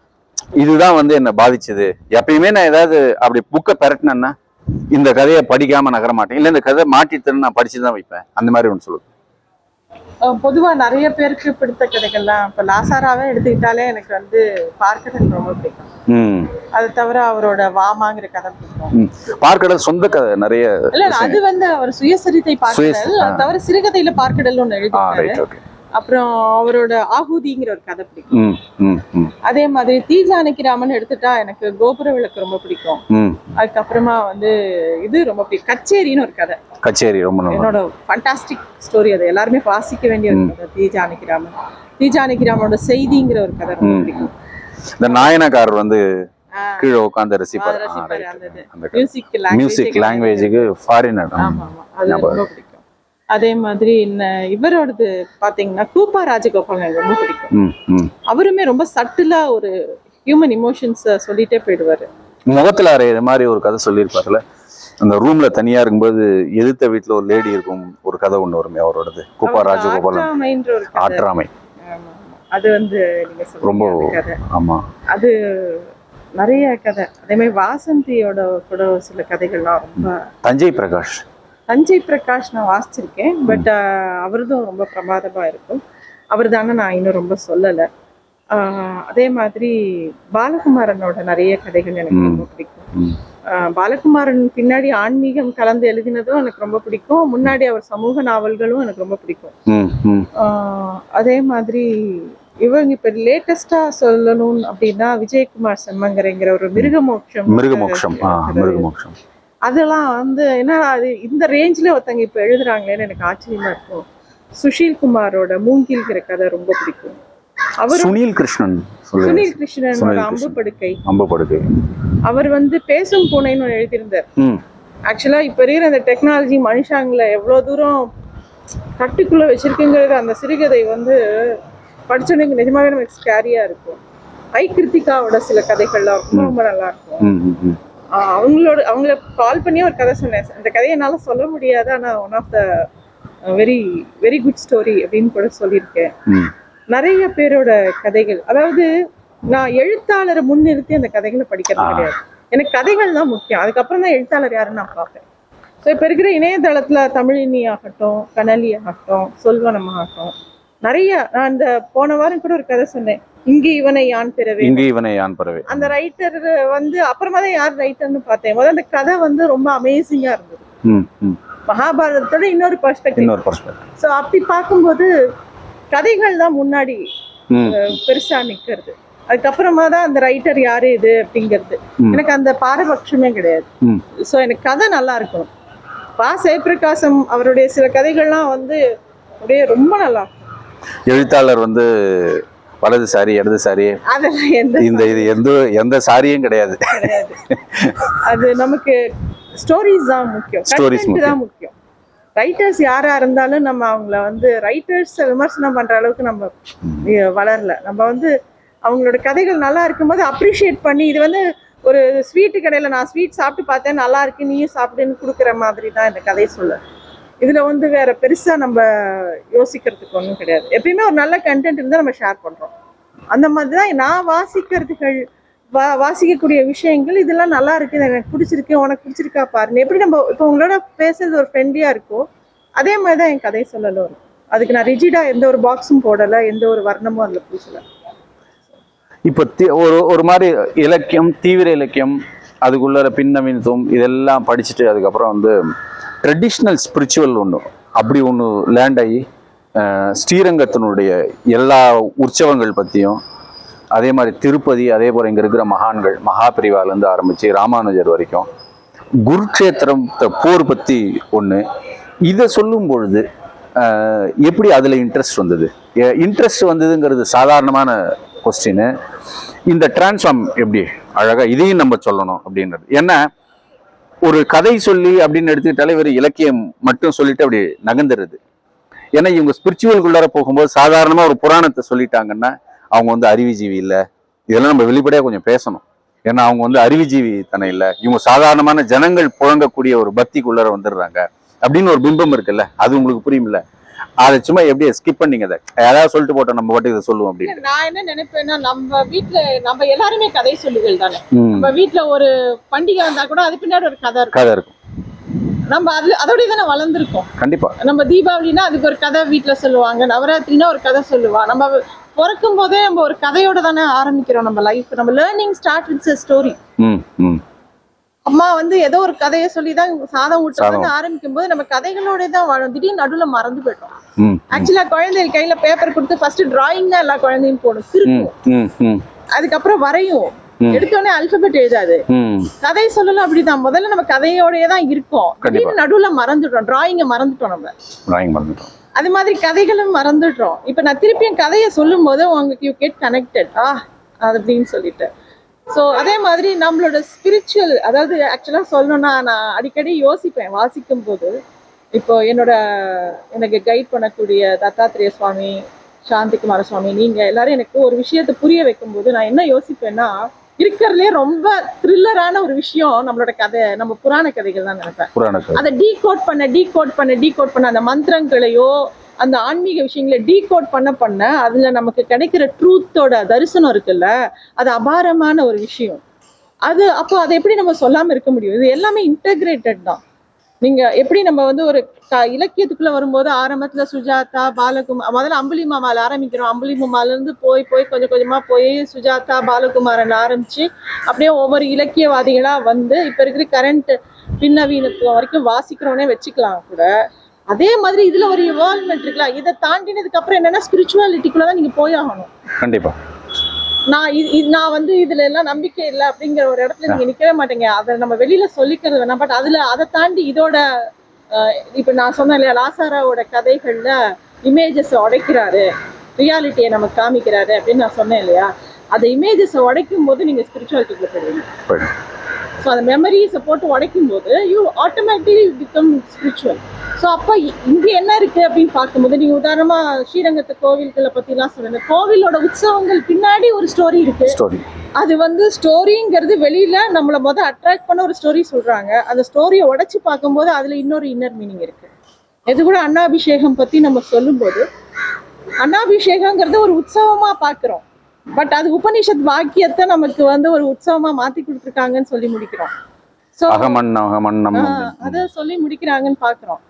இதுதான் வந்து என்ன பாதிச்சது. எப்பயுமே நான் ஏதாவது அப்படி புக்கை பெரட்டினேன்னா இந்த கதையை படிக்காம நகர மாட்டேன், இல்லை இந்த கதை மாட்டிட்டு நான் படிச்சுட்டு தான் வைப்பேன், அந்த மாதிரி ஒன்று சொல்லுங்க. பொதுவாக நிறைய பேருக்கு பிடித்த கதைகள்லாம் இப்போ லாசாராவே எடுத்துக்கிட்டாலே எனக்கு வந்து பார்க்கடல் ரொம்ப பிடிக்கும். அது தவிர அவரோட வாமாங்கிற கதை பிடிக்கும். பார்க்கடல் சொந்த கதை நிறைய இல்ல, அது வந்து அவர் சுயசரிதை பார்க்கடல். அது தவிர சிறுகதையில பார்க்கடல் ஒன்று எழுதியிருக்காரு. அப்புறம் அவரோட ஆகுதிங்கிற ஒரு கதை பிடிக்கும். அதே மாதிரி தி ஜானகிராமன் எடுத்துட்டா எனக்கு கோபுர விளக்கு ரொம்ப பிடிக்கும். அதுக்கப்புறமா வந்து இது ரொம்ப பிடிக்கும், கச்சேரின்னு ஒரு கதை. கச்சேரி ரொம்ப என்னோட ஃபண்டாஸ்டிக் ஸ்டோரி. அது எல்லாருமே வாசிக்க வேண்டிய ஒரு கதை தி ஜானகிராமன். தி ஜானகிராமனோட செய்திங்கிற ஒரு கதை ரொம்ப பிடிக்கும். இந்த நாயனக்காரர் வந்து கீழே உட்கார்ந்து ரசிப்பார். Music லாங்குவேஜுக்கு foreigner. அது ரொம்ப பிடிக்கும். அதே மாதிரி இவரோடது பாத்தீங்கன்னா கூப்பா ராஜகோபால் எனக்கு ரொம்ப பிடிக்கும். அவருமே ரொம்ப சட்டிலா ஒரு ஹியூமன் இமோஷன்ஸ் சொல்லிட்டே போயிடுவாரு. முகத்துல அறையிற மாதிரி ஒரு கதை சொல்லியிருப்பாருல, அந்த ரூம்ல தனியா இருக்கும்போது எதிர்த்த வீட்டுல ஒரு லேடி இருக்கும், ஒரு கதை ஒண்ணு வருமே அவரோடது. கூப்பா ராஜகோபால் ஆற்றாமை. அது வந்து நீங்க ரொம்ப ஆமா, அது நிறைய கதை. அதே மாதிரி வாசந்தியோட கூட சில கதைகள்லாம் ரொம்ப. தஞ்சை பிரகாஷ் நான் வாசிச்சிருக்கேன். பட் அவரதும் ரொம்ப பிரமாதமா இருக்கும். அவர் தானே நான் இன்னும் ரொம்ப சொல்லலை. அதே மாதிரி பாலகுமாரனோட நிறைய கதைகள் எனக்கு ரொம்ப பிடிக்கும். பாலகுமாரன் பின்னாடி ஆன்மீகம் கலந்து எழுதினதும் எனக்கு ரொம்ப பிடிக்கும். முன்னாடி அவர் சமூக நாவல்களும் எனக்கு ரொம்ப பிடிக்கும். அதே மாதிரி இவங்க இப்ப லேட்டஸ்டா சொல்லணும் அப்படின்னா விஜயகுமார் செம்மங்கரைங்கிற ஒரு மிருகமோட்சம் அதெல்லாம் வந்து என்ன அது இந்த ரேஞ்சில ஒருத்தங்க இப்ப எழுதுறாங்களேன்னு எனக்கு ஆச்சரியமா இருக்கும். சுஷீல் குமாரோட மூங்கில்கிற கதை ரொம்ப பிடிக்கும். அவர் சுனில் கிருஷ்ணனோட அம்புப்படுக்கை அவர் வந்து பேசும் பூனைன்னு எழுதியிருந்தார். ஆக்சுவலா இப்ப இருக்கிற அந்த டெக்னாலஜி மனுஷாங்களை எவ்வளவு தூரம் கட்டுக்குள்ள வச்சிருக்குங்கிறது அந்த சிறுகதை வந்து படிச்சோன்னு நிஜமாவே நமக்கு ஸ்கேரியா இருக்கும். கிருத்திகாவோட சில கதைகள்லாம் ரொம்ப ரொம்ப நல்லா இருக்கும். அவங்கள கால் பண்ணி ஒரு கதை சொன்னேன். அந்த கதையை என்னால சொல்ல முடியாது, ஆனா one of the very very good story அப்படின்னு கூட சொல்லியிருக்கேன். நிறைய பேரோட கதைகள், அதாவது நான் எழுத்தாளரை முன்னிறுத்தி அந்த கதைகளை படிக்கிறது கிடையாது. எனக்கு கதைகள் தான் முக்கியம், அதுக்கப்புறம் தான் எழுத்தாளர் யாருன்னு நான் பார்ப்பேன். ஸோ இப்போ இருக்கிற இணையதளத்துல தமிழினி ஆகட்டும், கனலி ஆகட்டும், சொல்வனம் ஆகட்டும், நிறைய நான் இந்த போன வாரம் கூட ஒரு கதை சொன்னேன், இங்கு இவனை யான் பெறவே. அந்த ரைட்டர் வந்து அப்புறமா தான் யார் ரைட்டர்னு பார்த்தேன். முதல்ல அந்த கதை வந்து ரொம்ப அமேசிங்கா இருந்தது. மகாபாரதத்தோட இன்னொரு பெர்ஸ்பெக்டிவ். ஸோ அப்படி பார்க்கும்போது கதைகள் தான் முன்னாடி பெருசா நிக்கிறது. அதுக்கப்புறமா தான் அந்த ரைட்டர் யாரு இது அப்படிங்கிறது. எனக்கு அந்த பாரபட்சமே கிடையாது. ஸோ எனக்கு கதை நல்லா இருக்கும். ஜெயபிரகாசம் அவருடைய சில கதைகள்லாம் வந்து அப்படியே ரொம்ப நல்லா இருக்கும். எழுத்தாளர் வந்து வலதுசாரி இடதுசாரி அதெல்லாம் எந்த சாரியும் கிடையாது. அது நமக்கு ஸ்டோரிஸ் தான் முக்கியம், கண்டென்ட் தான் முக்கியம். ரைட்டர்ஸ் யாரா இருந்தாலும் நம்ம அவங்கள வந்து ரைட்டர்ஸ் விமர்சனம் பண்ற அளவுக்கு நம்ம வளரல. நம்ம வந்து அவங்களோட கதைகள் நல்லா இருக்கும்போது அப்ரிஷியேட் பண்ணி, இது வந்து ஒரு ஸ்வீட்டு கடையில நான் ஸ்வீட் சாப்பிட்டு பார்த்தேன் நல்லா இருக்கு நீயும் சாப்பிடுன்னு கொடுக்குற மாதிரி தான் இந்த கதை சொல்ல. இதுல வந்து வேற பெருசா நம்ம யோசிக்கிறதுக்கு ஒன்றும் கிடையாது. எப்பயுமே ஒரு நல்ல கண்டென்ட் இருந்தால் நம்ம ஷேர் பண்றோம். அந்த மாதிரி தான் நான் வாசிக்கிறதுகள் வாசிக்கக்கூடிய விஷயங்கள் இதெல்லாம் நல்லா இருக்கு, எனக்கு பிடிச்சிருக்கு, உனக்கு பிடிச்சிருக்கா பாருங்க. எப்படி நம்ம இப்போ உங்களோட பேசுறது ஒரு ஃப்ரெண்ட்லியா இருக்கோ அதே மாதிரி தான் என் கதை சொல்லலும் இருக்கும். அதுக்கு நான் ரிஜிடா எந்த ஒரு பாக்ஸும் போடலை, எந்த ஒரு வர்ணமும் அதில் பூசல. இப்போ ஒரு மாதிரி இலக்கியம், தீவிர இலக்கியம், அதுக்குள்ள பின்னவீனத்துவம் இதெல்லாம் படிச்சுட்டு அதுக்கப்புறம் வந்து ட்ரெடிஷ்னல் ஸ்பிரிச்சுவல் அப்படி ஒன்று லேண்ட் ஆகி ஸ்ரீரங்கத்தினுடைய எல்லா உற்சவங்கள் பற்றியும், அதே மாதிரி திருப்பதி, அதே போல் இங்கே இருக்கிற மகான்கள், மகாபிரிவாலேருந்து ஆரம்பித்து ராமானுஜர் வரைக்கும், குருக்ஷேத்திரம் போர் பற்றி ஒன்று, இதை சொல்லும் பொழுது எப்படி அதில் இன்ட்ரெஸ்ட் வந்ததுங்கிறது சாதாரணமான கொஸ்டின். இந்த டிரான்ஸ்ஃபார்ம் எப்படி அழகாக இதையும் நம்ம சொல்லணும் அப்படின்றது. ஏன்னா ஒரு கதை சொல்லி அப்படின்னு எடுத்துக்கிட்டாலே ஒரு இலக்கியம் மட்டும் சொல்லிட்டு அப்படி நகர்ந்துருது. ஏன்னா இவங்க ஸ்பிரிச்சுவலுக்குள்ளார போகும்போது சாதாரணமாக ஒரு புராணத்தை சொல்லிட்டாங்கன்னா அவங்க வந்து அறிவுஜீவி இல்லை. இதெல்லாம் நம்ம வெளிப்படையாக கொஞ்சம் பேசணும். ஏன்னா அவங்க வந்து அறிவுஜீவி தானே இல்லை, இவங்க சாதாரணமான ஜனங்கள் புழங்கக்கூடிய ஒரு பக்திக்குள்ளார வந்துடுறாங்க அப்படின்னு ஒரு பிம்பம் இருக்குல்ல, அது உங்களுக்கு புரியுமில்ல. அதை சும்மா எப்படியே ஸ்கிப் பண்ணீங்க, அதை யாராவது சொல்லிட்டு போட்டோம் நம்ம பாட்டுக்கு இதை சொல்லுவோம் அப்படின்னு. நான் என்ன நினைப்பேன்னா, நம்ம வீட்டுல நம்ம எல்லாருமே கதை சொல்லுகள் தானே. நம்ம வீட்டுல ஒரு பண்டிகை வந்தா கூட அது பின்னாடி ஒரு கதை இருக்கும். நம்ம அதோடய தானே வளர்ந்துருக்கோம். கண்டிப்பா. நம்ம தீபாவளினா அதுக்கு ஒரு கதை வீட்டுல சொல்லுவாங்க, நவராத்திரினா ஒரு கதை சொல்லுவா. நம்ம பிறக்கும் போதே நம்ம ஒரு கதையோட தானே ஆரம்பிக்கிறோம் நம்ம லைஃப். நம்ம லேர்னிங் ஸ்டார்ட் வித் ஸ்டோரி. அம்மா வந்து ஏதோ ஒரு கதையை சொல்லிதான் சாதம் ஊட்டுறது ஆரம்பிக்கும் போது நம்ம கதைகளோட தான் வாழும். திடீர்னு நடுவுல மறந்து போயிட்டோம். ஆக்சுவலா குழந்தைகள் கையில பேப்பர் கொடுத்து ஃபர்ஸ்ட் டிராயிங் தான் எல்லா குழந்தையும் போடும், திருக்கும், அதுக்கப்புறம் வரையும், எடுத்தோடனே அல்பபெட் எழுதாது. கதை சொல்லலாம் அப்படிதான். முதல்ல நம்ம கதையோடய தான் இருக்கோம், திடீர்னு நடுவுல மறந்துட்டோம், டிராயிங்க மறந்துட்டோம், நம்ம அது மாதிரி கதைகளும் மறந்துடுறோம். இப்ப நான் திருப்பியும் கதையை சொல்லும் போது உங்களுக்கு யூ கெட் கனெக்டட் அப்படின்னு சொல்லிட்டு. ஸோ அதே மாதிரி நம்மளோட ஸ்பிரிச்சுவல், அதாவது ஆக்சுவலாக சொல்லணும்னா நான் அடிக்கடி யோசிப்பேன் வாசிக்கும் போது. இப்போ எனக்கு கைட் பண்ணக்கூடிய தத்தாத்திரேய சுவாமி, சாந்திகுமார சுவாமி, நீங்கள் எல்லாரும் எனக்கு ஒரு விஷயத்தை புரிய வைக்கும்போது நான் என்ன யோசிப்பேன்னா, இருக்கிறதுலே ரொம்ப த்ரில்லரான ஒரு விஷயம் நம்மளோட கதை, நம்ம புராண கதைகள் தான் நினைப்பேன். அதை டீகோட் பண்ண அந்த மந்திரங்களையோ அந்த ஆன்மீக விஷயங்களை டீகோட் பண்ண அதுல நமக்கு கிடைக்கிற ட்ரூத்தோட தரிசனம் இருக்குல்ல, அது அபாரமான ஒரு விஷயம். அப்போ அதை எப்படி நம்ம சொல்லாம இருக்க முடியும்? இது எல்லாமே இன்டகிரேட்டட் தான். நீங்க எப்படி நம்ம வந்து ஒரு இலக்கியத்துக்குள்ள வரும்போது ஆரம்பத்துல சுஜாதா, பாலகுமார், முதல்ல அம்புலி மாமால ஆரம்பிக்கிறோம். அம்புலி மாமால இருந்து போய் கொஞ்சம் கொஞ்சமா போய் சுஜாதா, பாலகுமாரன் ஆரம்பிச்சு அப்படியே ஒவ்வொரு இலக்கியவாதிகளா வந்து இப்ப இருக்கிற கரண்ட் பின்னவீனத்துவம் வரைக்கும் வாசிக்கிறோன்னே வச்சுக்கலாம் கூட. அதே மாதிரி இதுல ஒரு இவால்வ்மெண்ட் இருக்கலாம். இதை தாண்டினதுக்கு அப்புறம் என்னன்னா ஸ்பிரிச்சுவாலிட்டிக்குள்ளதான் நீங்க போய் ஆகணும். கண்டிப்பா நான் வந்து இதுல எல்லாம் நம்பிக்கை இல்லை அப்படிங்கிற ஒரு இடத்துல நீங்க நிக்கவே மாட்டீங்க. அதை நம்ம வெளியில சொல்லிக்கிறது வேணாம். பட் அதுல அதை தாண்டி இதோட இப்ப நான் சொன்னேன் இல்லையா, லாசாராவோட கதைகள்ல இமேஜஸ் உடைக்கிறாரு, ரியாலிட்டியை நம்ம காமிக்கிறாரு அப்படின்னு நான் சொன்னேன் இல்லையா. அந்த இமேஜஸ் உடைக்கும் போது நீங்க ஸ்பிரிச்சுவாலிட்டிக்குள்ள போயிடுவீங்க. ஸோ அந்த மெமரிஸை போட்டு உடைக்கும் போது you automatically become spiritual. So அப்போ இங்க என்ன இருக்கு அப்படின்னு பார்க்கும்போது நீங்க உதாரணமா ஸ்ரீரங்கத்து கோவில்களை பத்திலாம் சொல்லுங்க. கோவிலோட உற்சவங்கள் பின்னாடி ஒரு ஸ்டோரி இருக்கு. அது வந்து ஸ்டோரிங்கிறது வெளியில நம்மளை அட்ராக்ட் பண்ண ஒரு ஸ்டோரி சொல்றாங்க. அந்த ஸ்டோரியை உடைச்சு பார்க்கும்போது அதுல இன்னொரு இன்னர் மீனிங் இருக்கு. இது கூட அன்னாபிஷேகம் பத்தி நம்ம சொல்லும்போது அன்னாபிஷேகங்கிறது ஒரு உற்சவமா பாக்குறோம். பட் அது உபனிஷத் வாக்கியத்தை நமக்கு வந்து ஒரு உற்சவமா மாத்தி கொடுத்துருக்காங்கன்னு சொல்லி முடிக்கிறோம். அத சொல்லி முடிக்கிறாங்கன்னு பாக்குறோம்.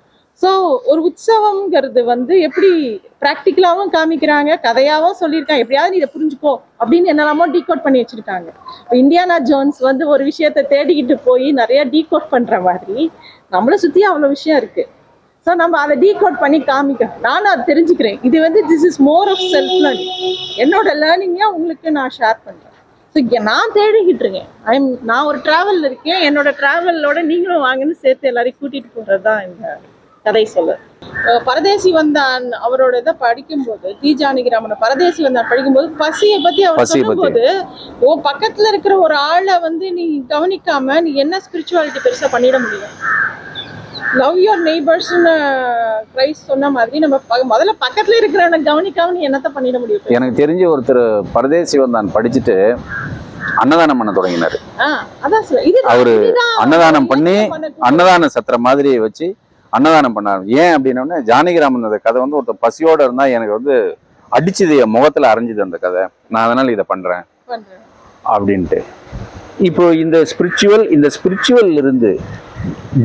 சோ ஒரு உற்சவம்ங்கிறது வந்து எப்படி பிராக்டிக்கலாவும் காமிக்கிறாங்க, கதையாவும் சொல்லியிருக்காங்க. எப்படியாவது நீ இதை புரிஞ்சுக்கோ அப்படின்னு என்னெல்லாமோ டீகோட் பண்ணி வச்சிருக்காங்க. இந்தியானா ஜோன்ஸ் வந்து ஒரு விஷயத்த தேடிக்கிட்டு போய் நிறைய டீகோட் பண்ற மாதிரி நம்மளை சுத்தி அவ்வளவு விஷயம் இருக்கு. ஸோ நம்ம அதை டீகோட் பண்ணி காமிக்கிறோம். நானும் அதை தெரிஞ்சுக்கிறேன். இது வந்து this is more of self learning. என்னோட லேர்னிங்கா உங்களுக்கு நான் ஷேர் பண்றேன். ஸோ நான் தேடிக்கிட்டு இருக்கேன். நான் ஒரு டிராவல் இருக்கேன். என்னோட டிராவலோட நீங்களும் வாங்கன்னு சேர்த்து எல்லாரையும் கூட்டிட்டு போறதுதான் இந்த கதை சொல்ல. பரதேசி வந்தான் அவரோட இதை படிக்கும்போது, டி ஜானகிராமன் பரதேசி வந்தான் படிக்கும்போது பசியை பத்தி அவர் சொல்லும்போது, உன் பக்கத்துல இருக்கிற ஒரு ஆளை வந்து நீ கவனிக்காம நீ என்ன ஸ்பிரிச்சுவாலிட்டி பெருசா பண்ணிட முடியும்? லவ் யுவர் நெய்பர்ஸ்னு கிரைஸ்ட் சொன்ன மாதிரி நம்ம முதல்ல பக்கத்துல இருக்கிறவனை கவனிக்காம நீ என்னத்த பண்ணிட முடியும்? எனக்கு தெரிஞ்ச ஒருத்தர் பரதேசி வந்தான் படிச்சுட்டு அன்னதானம் பண்ண தொடங்கினாரு. அவரு அன்னதானம் பண்ணி அன்னதான சத்திர மாதிரி வச்சு அன்னதானம் பண்ணாரு. ஏன் அப்படின்னா ஜானகிராமன் அந்த கதை வந்து ஒருத்தர் பசியோட இருந்தா எனக்கு வந்து அடிச்சுது, என் முகத்துல அரைஞ்சுது அந்த கதை, நான் அதனால இதை பண்றேன் அப்படின்ட்டு. இப்போ இந்த ஸ்பிரிச்சுவல் இருந்து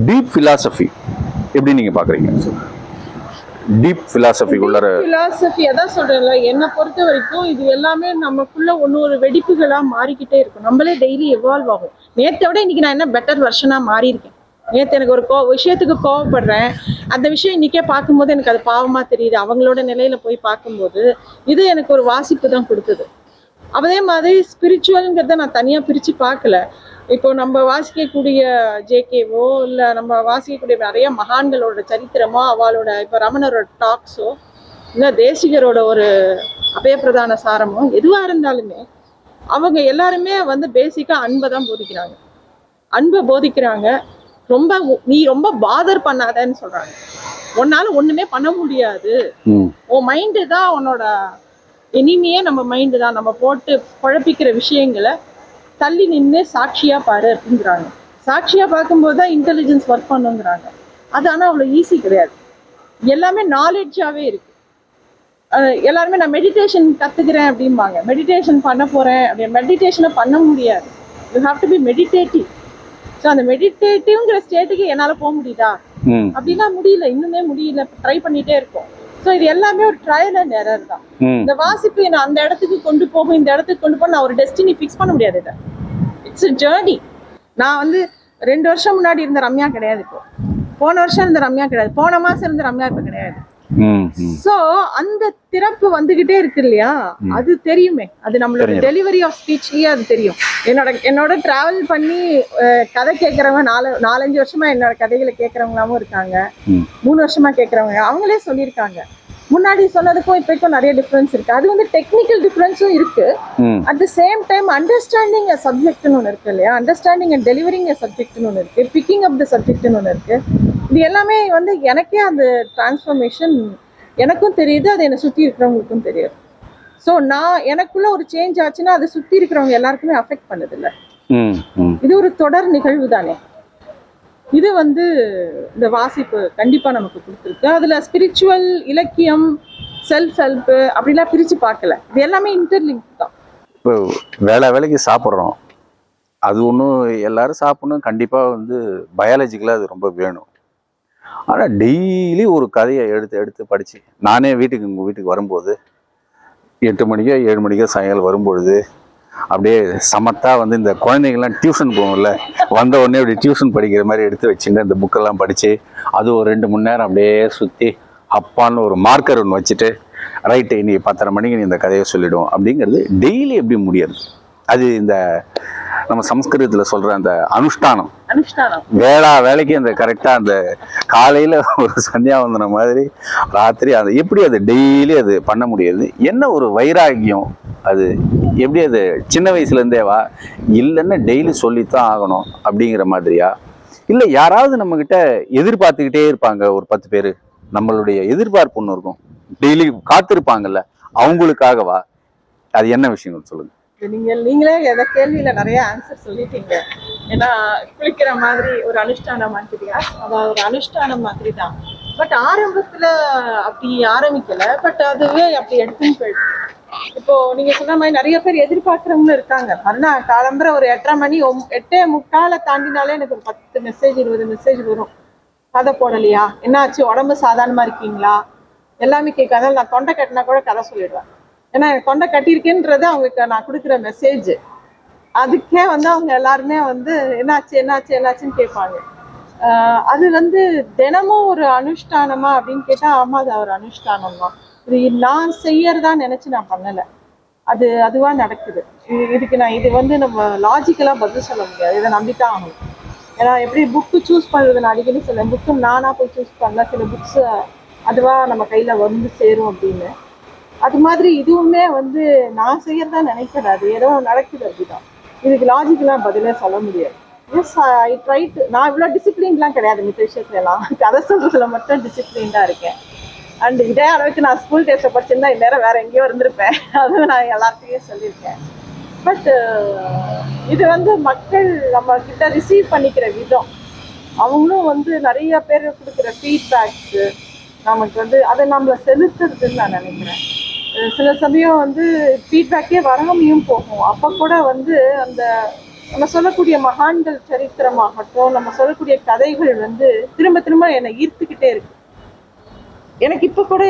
டீப் பிலாசபி எப்படி நீங்க பாக்குறீங்க? டீப் பிலாசபி அதான் சொல்றேன்ல, என்னை பொறுத்த வரைக்கும் இது எல்லாமே நமக்குள்ள ஒரு வெடிப்புகளா மாறிக்கிட்டே இருக்கும். நம்மளே டெய்லி எவால்வ் ஆகும். நேற்றை விட இன்னைக்கு நான் என்ன பெட்டர் வெர்ஷனா மாறி இருக்கேன். நேற்று எனக்கு ஒரு விஷயத்துக்கு கோவப்படுறேன், அந்த விஷயம் இன்னைக்கே பார்க்கும்போது எனக்கு அது பாவமா தெரியுது. அவங்களோட நிலையில போய் பார்க்கும்போது இது எனக்கு ஒரு வாசிப்பு தான் கொடுக்குது. அதே மாதிரி ஸ்பிரிச்சுவல்ங்கிறத நான் தனியா பிரிச்சு பார்க்கல. இப்போ நம்ம வாசிக்கக்கூடிய ஜேகேவோ இல்லை நம்ம வாசிக்கக்கூடிய நிறைய மகான்களோட சரித்திரமோ, அவளோட இப்போ ரமணரோட டாக்ஸோ இல்லை தேசிகரோட ஒரு அபயப்பிரதான சாரமோ எதுவாக இருந்தாலுமே அவங்க எல்லாருமே வந்து பேசிக்காக அன்பை தான் போதிக்கிறாங்க. அன்பை போதிக்கிறாங்க. நீ ரொம்ப பாதர் பண்ணாதன்னு சொல்றாங்க. உன்னால ஒண்ணுமே பண்ண முடியாது, உன் மைண்டு தான் உன்னோட இனிமையே. நம்ம மைண்டு தான். நம்ம போட்டு குழப்பிக்கிற விஷயங்களை தள்ளி நின்று சாட்சியா பாரு அப்படிங்கிறாங்க. சாட்சியா பார்க்கும்போது தான் இன்டெலிஜென்ஸ் ஒர்க் பண்ணுங்கிறாங்க. அது ஆனால் அவ்வளோ ஈஸி கிடையாது. எல்லாமே நாலேஜாவே இருக்கு. எல்லாருமே நான் மெடிடேஷன் கத்துக்கிறேன் அப்படிம்பாங்க. மெடிடேஷன் பண்ண போறேன் அப்படி, மெடிடேஷனை பண்ண முடியாது. You have to be meditative. So அந்த மெடிடேட்டிவ்ங்கிற ஸ்டேட்டுக்கு என்னால போக முடியுதா அப்படின்னா முடியல, இன்னுமே முடியல, ட்ரை பண்ணிட்டே இருக்கோம். ஸோ இது எல்லாமே ஒரு ட்ரையல் அண்ட் எரர் தான். இந்த வாசிப்பு நான் அந்த இடத்துக்கு கொண்டு போகும், இந்த இடத்துக்கு கொண்டு போக நான் ஒரு டெஸ்டினி ஃபிக்ஸ் பண்ண முடியாது. இதை இட்ஸ் a ஜேர்னி. நான் வந்து 2 வருஷம் முன்னாடி இருந்த ரம்யா கிடையாது, இப்போ போன வருஷம் இருந்த ரம்யா கிடையாது, போன மாசம் இருந்த ரம்யா இப்ப கிடையாது. சோ அந்த திறப்பு வந்துகிட்டே இருக்கு இல்லையா, அது தெரியுமே. அது நம்மளோட டெலிவரி ஆஃப் ஸ்பீச்லயே அது தெரியும். என்னோட டிராவல் பண்ணி கதை கேட்கறவங்க 4-5 வருஷமா என்னோட கதைகளை கேட்கறவங்களாவும் இருக்காங்க, 3 வருஷமா கேட்கறவங்க. அவங்களே சொல்லியிருக்காங்க, முன்னாடி சொன்னதுக்கும் இப்போக்கும் நிறைய டிஃபரன்ஸ் இருக்கு. அது வந்து டெக்னிக்கல் டிஃபரன்ஸும் இருக்கு. At the same time understanding a சப்ஜெக்ட்னு ஒன்று இருக்கு இல்லையா, அண்டர்ஸ்டாண்டிங் அண்ட் டெலிவரிங் அ சப்ஜெக்ட்னு ஒன்று இருக்கு, பிக்கிங் அப் த சப்ஜெக்ட்னு ஒன்று இருக்கு. இது எல்லாமே வந்து எனக்கே அந்த டிரான்ஸ்ஃபர்மேஷன் எனக்கும் தெரியுது, அது என்னை சுற்றி இருக்கிறவங்களுக்கும் தெரியும். ஸோ எனக்குள்ள ஒரு சேஞ்ச் ஆச்சுன்னா அதை சுற்றி இருக்கிறவங்க எல்லாருக்குமே அஃபெக்ட் பண்ணுது இல்லை. இது ஒரு தொடர் நிகழ்வு தானே. இது வந்து இந்த வாசிப்பு கண்டிப்பா நமக்கு கொடுத்துருக்கு. அதுல ஸ்பிரிச்சுவல், இலக்கியம், செல்ஃப் ஹெல்ப் அப்படிலாம் பிரிச்சு பார்க்கல. இது எல்லாமே இன்டர்லிங்க் தான். இப்போ வேலைக்கு சாப்பிட்றோம், அது ஒன்றும் எல்லாரும் சாப்பிடணும், கண்டிப்பாக வந்து பயாலஜிக்கலாக அது ரொம்ப வேணும். ஆனால் டெய்லி ஒரு கதையை எடுத்து எடுத்து படித்து நானே உங்கள் வீட்டுக்கு வரும்போது 8 மணிக்கோ 7 மணிக்கோ சாயங்காலம் வரும்பொழுது அப்படியே சமத்தா வந்து இந்த குழந்தைங்கள்லாம் டியூஷன் போகும்ல, வந்த உடனே அப்படி டியூஷன் படிக்கிற மாதிரி எடுத்து வச்சுட்டு இந்த புக்கெல்லாம் படித்து அது ஒரு 2 மணி நேரம் அப்படியே சுற்றி அப்பான்னு ஒரு மார்க்கர் ஒன்று வச்சுட்டு ரைட்டு இன்னைக்கு 10:30 மணிக்கு நீ இந்த கதையை சொல்லிவிடும் அப்படிங்கிறது டெய்லி எப்படி முடியாது. அது இந்த நம்ம சமஸ்கிருதத்தில் சொல்கிற அந்த அனுஷ்டானம் வேலைக்கு அந்த கரெக்டாக அந்த காலையில் ஒரு சந்தியாவந்தனம் மாதிரி ராத்திரி அது எப்படி அது டெய்லி அது பண்ண முடியாது? என்ன ஒரு வைராக்கியம் அது? எப்படி அது சின்ன வயசுலேருந்தேவா, இல்லைன்னா டெய்லி சொல்லித்தான் ஆகணும் அப்படிங்கிற மாதிரியா, இல்லை யாராவது நம்மக்கிட்ட எதிர்பார்த்துக்கிட்டே இருப்பாங்க ஒரு 10 பேர், நம்மளுடைய எதிர்பார்ப்பு ஒன்று இருக்கும், டெய்லி காத்திருப்பாங்கல்ல, அவங்களுக்காகவா? அது என்ன விஷயம் சொல்லுங்க. நீங்களே எதை கேள்வியில நிறைய ஆன்சர் சொல்லிட்டீங்க. ஏன்னா குளிக்கிற மாதிரி ஒரு அனுஷ்டானம் மாதிரியா, அதாவது ஒரு அனுஷ்டானம் மாதிரி தான். பட் ஆரம்பத்துல அப்படி ஆரம்பிக்கல, பட் அதுவே அப்படி எடுத்துன்னு போயிடுச்சு. இப்போ நீங்க சொன்ன மாதிரி நிறைய பேர் எதிர்பார்க்கறவங்களும் இருக்காங்க. காலம்பரை ஒரு 8:30 மணி 8:45 தாண்டினாலே எனக்கு ஒரு 10 மெசேஜ் 20 மெசேஜ் வரும். கதை போடலையா, என்னாச்சு, உடம்பு சாதாரணமா இருக்கீங்களா, எல்லாமே கேட்காத. நான் தொண்டை கட்டினா கூட கதை சொல்லிடுவேன். ஏன்னா தொண்டை கட்டியிருக்கேன்றது அவங்களுக்கு நான் கொடுக்குற மெசேஜ். அதுக்கே வந்து அவங்க எல்லாருமே வந்து என்னாச்சுன்னு கேட்பாங்க. அது வந்து தினமும் ஒரு அனுஷ்டானமா அப்படின்னு கேட்டா, ஆமா அது ஒரு அனுஷ்டானம் தான். இது நான் செய்யறதா நினைச்சு நான் பண்ணல, அதுவா நடக்குது. இதுக்கு நான் இது வந்து நம்ம லாஜிக்கலா பதில் சொல்ல முடியாது, இதை நம்பித்தான் ஆகணும். ஏன்னா எப்படி புக்கு சூஸ் பண்றது, நான் அடிக்கடி சொல்லுவேன், புக்கு நானா போய் சூஸ் பண்ணல, சில புக்ஸ் அதுவா நம்ம கையில வந்து சேரும் அப்படின்னு. அது மாதிரி இதுவுமே வந்து நான் செய்யறதா நினைக்கிறேன், அது ஏதோ நடக்குது அப்படிதான். இதுக்கு லாஜிக்கெல்லாம் பதிலே சொல்ல முடியாது. Yes I try to. நான் இவ்வளோ டிசிப்ளின்லாம் கிடையாது மித்த விஷயத்துல எல்லாம், கதை சொல்றதுல மட்டும் டிசிப்ளின்டா இருக்கேன். அண்ட் இதே அளவுக்கு நான் ஸ்கூல் டேஸ்ல படிச்சிருந்தா இந்நேரம் வேற எங்கேயோ இருந்திருப்பேன், அதுவும் நான் எல்லாத்தையும் சொல்லியிருக்கேன். பட் இது வந்து மக்கள் நம்ம கிட்ட ரிசீவ் பண்ணிக்கிற விதம், அவங்களும் வந்து நிறைய பேர் கொடுக்குற ஃபீட்பேக்ஸு நமக்கு வந்து அதை நம்மளை செலுத்துறதுன்னு நான் நினைக்கிறேன். சில சமயம் வந்து ஃபீட்பேக்கே வராமையும் போகும். அப்போ கூட வந்து அந்த நம்ம சொல்லக்கூடிய மகான்கள் சரித்திரமாகட்டும், நம்ம சொல்லக்கூடிய கதைகள் வந்து திரும்ப திரும்ப என்னை ஈர்த்துக்கிட்டே இருக்கு. எனக்கு இப்போ கூட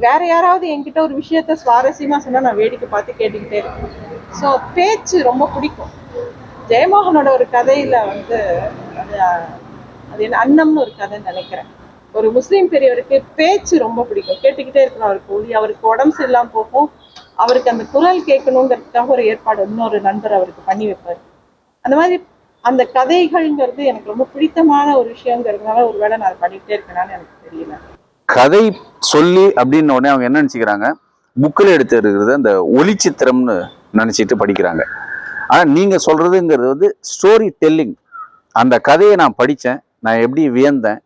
வேற யாராவது என்கிட்ட ஒரு விஷயத்த சுவாரஸ்யமா சொன்னா நான் வேடிக்கை பார்த்து கேட்டுக்கிட்டே இருக்கேன். ஸோ பேச்சு ரொம்ப பிடிக்கும். ஜெயமோகனோட ஒரு கதையில வந்து அது என்ன அன்னம்னு ஒரு கதைன்னு நினைக்கிறேன். ஒரு முஸ்லீம் பெரியவருக்கு பேச்சு ரொம்ப பிடிக்கும், கேட்டுக்கிட்டே இருக்கணும் அவருக்கு. அவருக்கு உடம்பு சரியில்லாம போகும், அவருக்கு அந்த குரல் கேட்கணுங்கிறதுக்காக ஒரு ஏற்பாடு இன்னொரு நண்பர் அவருக்கு பண்ணி வைப்பார். அந்த மாதிரி அந்த கதைகள்ங்கிறது எனக்கு ரொம்ப பிடித்தமான ஒரு விஷயங்கிறதுனால ஒருவேளை நான் பண்ணிக்கிட்டே இருக்கேனான்னு எனக்கு தெரியல. கதை சொல்லி அப்படின்னு உடனே அவங்க என்ன நினைச்சுக்கிறாங்க, புக்கில் எடுத்து இருக்கிறது அந்த ஒளிச்சித்திரம்னு நினைச்சிட்டு படிக்கிறாங்க. ஆனா நீங்க சொல்றதுங்கிறது வந்து ஸ்டோரி டெல்லிங். அந்த கதையை நான் படித்தேன், நான் எப்படி வியந்தேன்,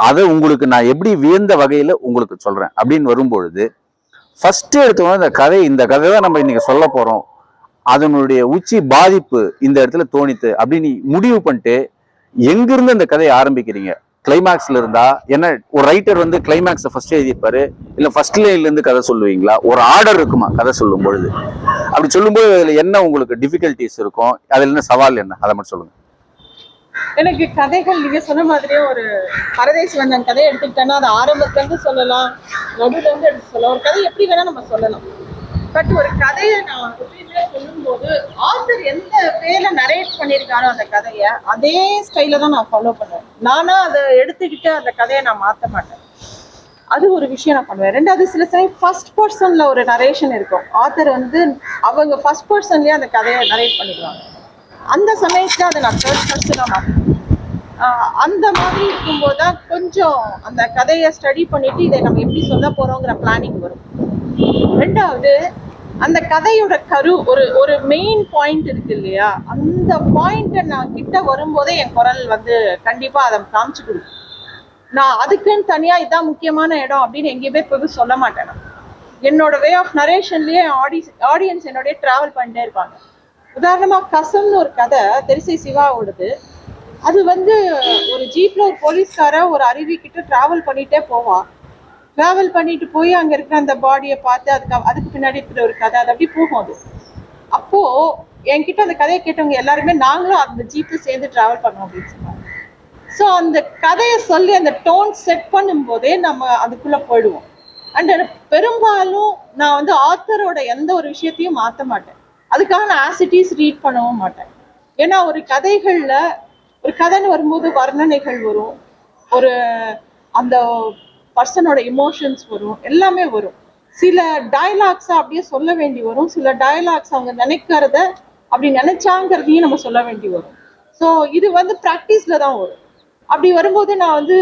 அதை உங்களுக்கு நான் எப்படி வியந்த வகையில் உங்களுக்கு சொல்கிறேன் அப்படின்னு வரும்பொழுது, ஃபஸ்ட்டு எடுத்தோன்னா இந்த கதை தான் நம்ம இன்னைக்கு சொல்ல போகிறோம், அதனுடைய உச்சி பாதிப்பு இந்த இடத்துல தோணித்து அப்படின்னு முடிவு பண்ணிட்டு எங்கிருந்து அந்த கதையை ஆரம்பிக்கிறீங்க? கிளைமேக்ஸ்ல இருந்தா என்ன, ஒரு ரைட்டர் வந்து கிளைமேக்ஸை ஃபர்ஸ்ட் எழுதியிருப்பாரு, இல்லை ஃபர்ஸ்ட் லைன்ல இருந்து கதை சொல்லுவீங்களா? ஒரு ஆர்டர் இருக்குமா கதை சொல்லும் பொழுது? அப்படி சொல்லும்போது அதில் என்ன உங்களுக்கு டிஃபிகல்ட்டிஸ் இருக்கும், அதில் என்ன சவால் என்ன, அதை மட்டும் சொல்லுங்க. எனக்கு கதைகள் நீங்க சொன்ன மாதிரியே ஒரு பரதேசி வந்தன் கதையை எடுத்துக்கிட்டேன்னா அது ஆரம்பத்துல இருந்து சொல்லலாம், நடுவுல இருந்து எடுத்து சொல்லலாம். ஒரு கதை எப்படி வேணா நம்ம சொல்லலாம். பட் ஒரு கதையை நான் எப்பயுமே சொல்லும்போது ஆத்தர் எந்த வேலை நரேட் பண்ணியிருக்கானோ அந்த கதையை அதே ஸ்டைல தான் நான் ஃபாலோ பண்ணுவேன். நானா அதை எடுத்துக்கிட்டு அந்த கதையை நான் மாற்ற மாட்டேன். அது ஒரு விஷயம் நான் பண்ணுவேன். ரெண்டாவது, சில சமயம் ஃபர்ஸ்ட் பர்சன்ல ஒரு நரேஷன் இருக்கும். ஆத்தர் வந்து அவங்க ஃபர்ஸ்ட் பர்சன்லயே அந்த கதையை நரேட் பண்ணிடுவாங்க. அந்த சமயத்துல அதை நான் தேர்ட் பர்சனா மாற்றேன். அந்த மாதிரி இருக்கும்போது தான் கொஞ்சம் அந்த கதையை ஸ்டடி பண்ணிட்டு இதை நம்ம எப்படி சொல்ல போறோங்கிற பிளானிங் வரும். ரெண்டாவது, அந்த கதையோட கரு ஒரு மெயின் பாயிண்ட் இருக்கு இல்லையா, அந்த பாயிண்ட்டை நான் கிட்ட வரும்போதே என் குரல் வந்து கண்டிப்பா அதை காமிச்சு கொடுக்கும். நான் அதுக்குன்னு தனியா இதான் முக்கியமான இடம் அப்படின்னு எங்கேயுமே போய் சொல்ல மாட்டேன். என்னோட வே ஆஃப் நரேஷன்லயே ஆடியன்ஸ் என்னோடய டிராவல் பண்ணிட்டே இருப்பாங்க. உதாரணமா கசம்னு ஒரு கதை தெரிசை சிவாவோடது. அது வந்து ஒரு ஜீப்ல ஒரு போலீஸ்கார ஒரு அருவி கிட்ட டிராவல் பண்ணிட்டே போவான். டிராவல் பண்ணிட்டு போய் அங்க இருக்கிற அந்த பாடியை பார்த்து அதுக்கு பின்னாடி இருக்கிற ஒரு கதை, அது அப்படி போகும். அது அப்போ என்கிட்ட அந்த கதையை கேட்டவங்க எல்லாருமே நாங்களும் அந்த ஜீப்ல சேர்ந்து டிராவல் பண்ணோம் அப்படின்னு சொன்னாங்க. ஸோ அந்த கதையை சொல்லி அந்த டோன் செட் பண்ணும் போதே நம்ம அதுக்குள்ள போயிடுவோம். அண்ட் பெரும்பாலும் நான் வந்து ஆத்தரோட எந்த ஒரு விஷயத்தையும் மாற்ற மாட்டேன். அதுக்காக நான் ஆசிட்டிஸ் ரீட் பண்ணவும் மாட்டேன். ஏன்னா ஒரு கதைகள்ல ஒரு கதைன்னு வரும்போது வர்ணனைகள் வரும், ஒரு அந்த பர்சனோட இமோஷன்ஸ் வரும், எல்லாமே வரும். சில டயலாக்ஸை அப்படியே சொல்ல வேண்டி வரும், சில டயலாக்ஸ் அவங்க நினைக்கிறத அப்படி நினைச்சாங்கிறதையும் நம்ம சொல்ல வேண்டி வரும். ஸோ இது வந்து ப்ராக்டிஸ்ல தான் வரும். அப்படி வரும்போது நான் வந்து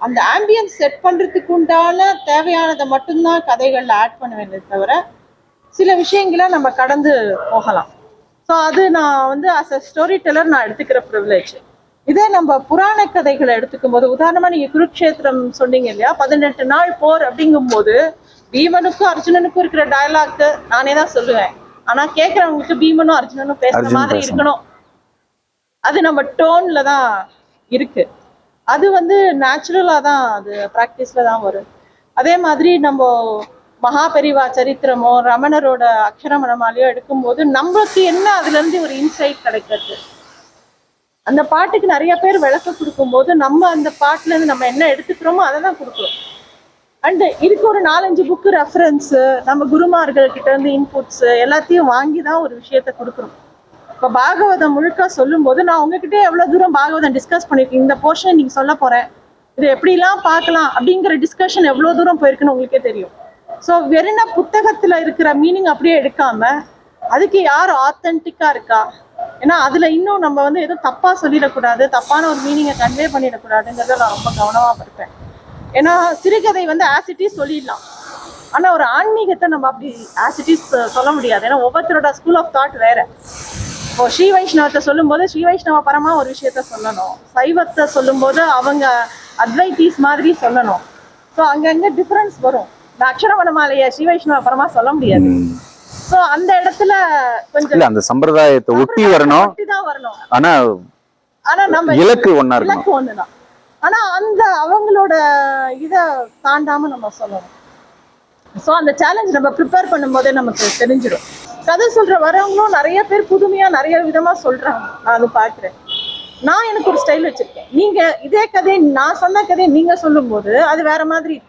அந்த ஆம்பியன்ஸ் செட் பண்றதுக்கு உண்டான தேவையானதை மட்டும்தான் கதைகள்ல ஆட் பண்ணுவேனே தவிர சில விஷயங்களை நம்ம கடந்து போகலாம். ஸோ அது நான் வந்து அஸ் அ ஸ்டோரி டெல்லர் நான் எடுத்துக்கிற ப்ரிவிலேஜ். இதே நம்ம புராண கதைகளை எடுத்துக்கும் போது, உதாரணமா நீங்க குருக்ஷேத்திரம் சொன்னீங்க இல்லையா, 18 நாள் போர் அப்படிங்கும் போது பீமனுக்கும் அர்ஜுனனுக்கும் இருக்கிற டயலாக் நானே தான் சொல்லுவேன். ஆனா கேட்கறவங்களுக்கு பீமனும் அர்ஜுனனும் பேசுற மாதிரி இருக்கணும். அது நம்ம டோன்ல தான் இருக்கு. அது வந்து நேச்சுரலா தான், அது ப்ராக்டிஸ்ல தான் வரும். அதே மாதிரி நம்ம மகாபெரிவா சரித்திரமோ ரமணரோட அக்ஷரமணமாலையோ எடுக்கும்போது நம்மளுக்கு என்ன அதுல இருந்து ஒரு இன்சைட் கிடைக்கிறது. அந்த பாட்டுக்கு நிறைய பேர் விளக்கம் கொடுக்கும்போது நம்ம அந்த பாட்டுல இருந்து நம்ம என்ன எடுத்துக்கிறோமோ அதை தான் கொடுக்குறோம். அண்ட் இதுக்கு ஒரு 4-5 புக்கு ரெஃபரன்ஸ், நம்ம குருமார்கள் கிட்ட இருந்து இன்புட்ஸ் எல்லாத்தையும் வாங்கி தான் ஒரு விஷயத்த கொடுக்குறோம். இப்போ பாகவதம் முழுக்க சொல்லும் போது நான் உங்ககிட்ட எவ்வளவு தூரம் பாகவதம் டிஸ்கஸ் பண்ணிருக்கேன், இந்த போர்ஷன் நீங்க சொல்ல போறேன், இது எப்படிலாம் பார்க்கலாம் அப்படிங்கிற டிஸ்கஷன் எவ்வளவு தூரம் போயிருக்குன்னு உங்களுக்கே தெரியும். ஸோ வெறும் புத்தகத்துல இருக்கிற மீனிங் அப்படியே எடுக்காம அதுக்கு யார் ஆத்தென்டிக்கா இருக்கா, ஏன்னா அதுல இன்னும் நம்ம வந்து எதுவும் தப்பா சொல்லிடக்கூடாது, தப்பான ஒரு மீனிங்கை கன்வே பண்ணிடக்கூடாதுங்கிறத நான் ரொம்ப கவனமா இருப்பேன். ஏன்னா சிறுகதை வந்து ஆசிட்டிஸ் சொல்லிடலாம், ஆனா ஒரு ஆன்மீகத்தை நம்ம அப்படி ஆசிட்டிஸ் சொல்ல முடியாது. ஏன்னா ஒவ்வொருத்தரோட ஸ்கூல் ஆஃப் தாட் வேற. இப்போ ஸ்ரீ வைஷ்ணவத்தை சொல்லும் போது ஸ்ரீ வைஷ்ணவ பரமா ஒரு விஷயத்த சொல்லணும், சைவத்தை சொல்லும் போது அவங்க அத்வைத்தீஸ் மாதிரி சொல்லணும். ஸோ அங்கங்க டிஃபரன்ஸ் வரும். இந்த அக்ஷரமணமாலைய ஸ்ரீ வைஷ்ணவ பரமா சொல்ல முடியாது. ஸோ அந்த இடத்துல கொஞ்சம் அந்த சம்பிரதாயத்தை ஒட்டி வரணும், ஆனா ஆனா நம்ம இலக்கு ஒண்ணுதான். ஆனா அந்த அவங்களோட இதை தாண்டாம நம்ம சொல்லணும். ஸோ அந்த சேலஞ்ச் நம்ம ப்ரிப்பேர் பண்ணும் போதே நமக்கு தெரிஞ்சிடும். கதை சொல்ற வரவங்களும் நிறைய பேர் புதுமையா நிறைய விதமா சொல்றாங்க, நான் அது பாக்குறேன். நான் எனக்கு ஒரு ஸ்டைல் வச்சிருக்கேன். நீங்க இதே கதையை நான் சொன்ன கதையை நீங்க சொல்லும் போது அது வேற மாதிரி இருக்கும்.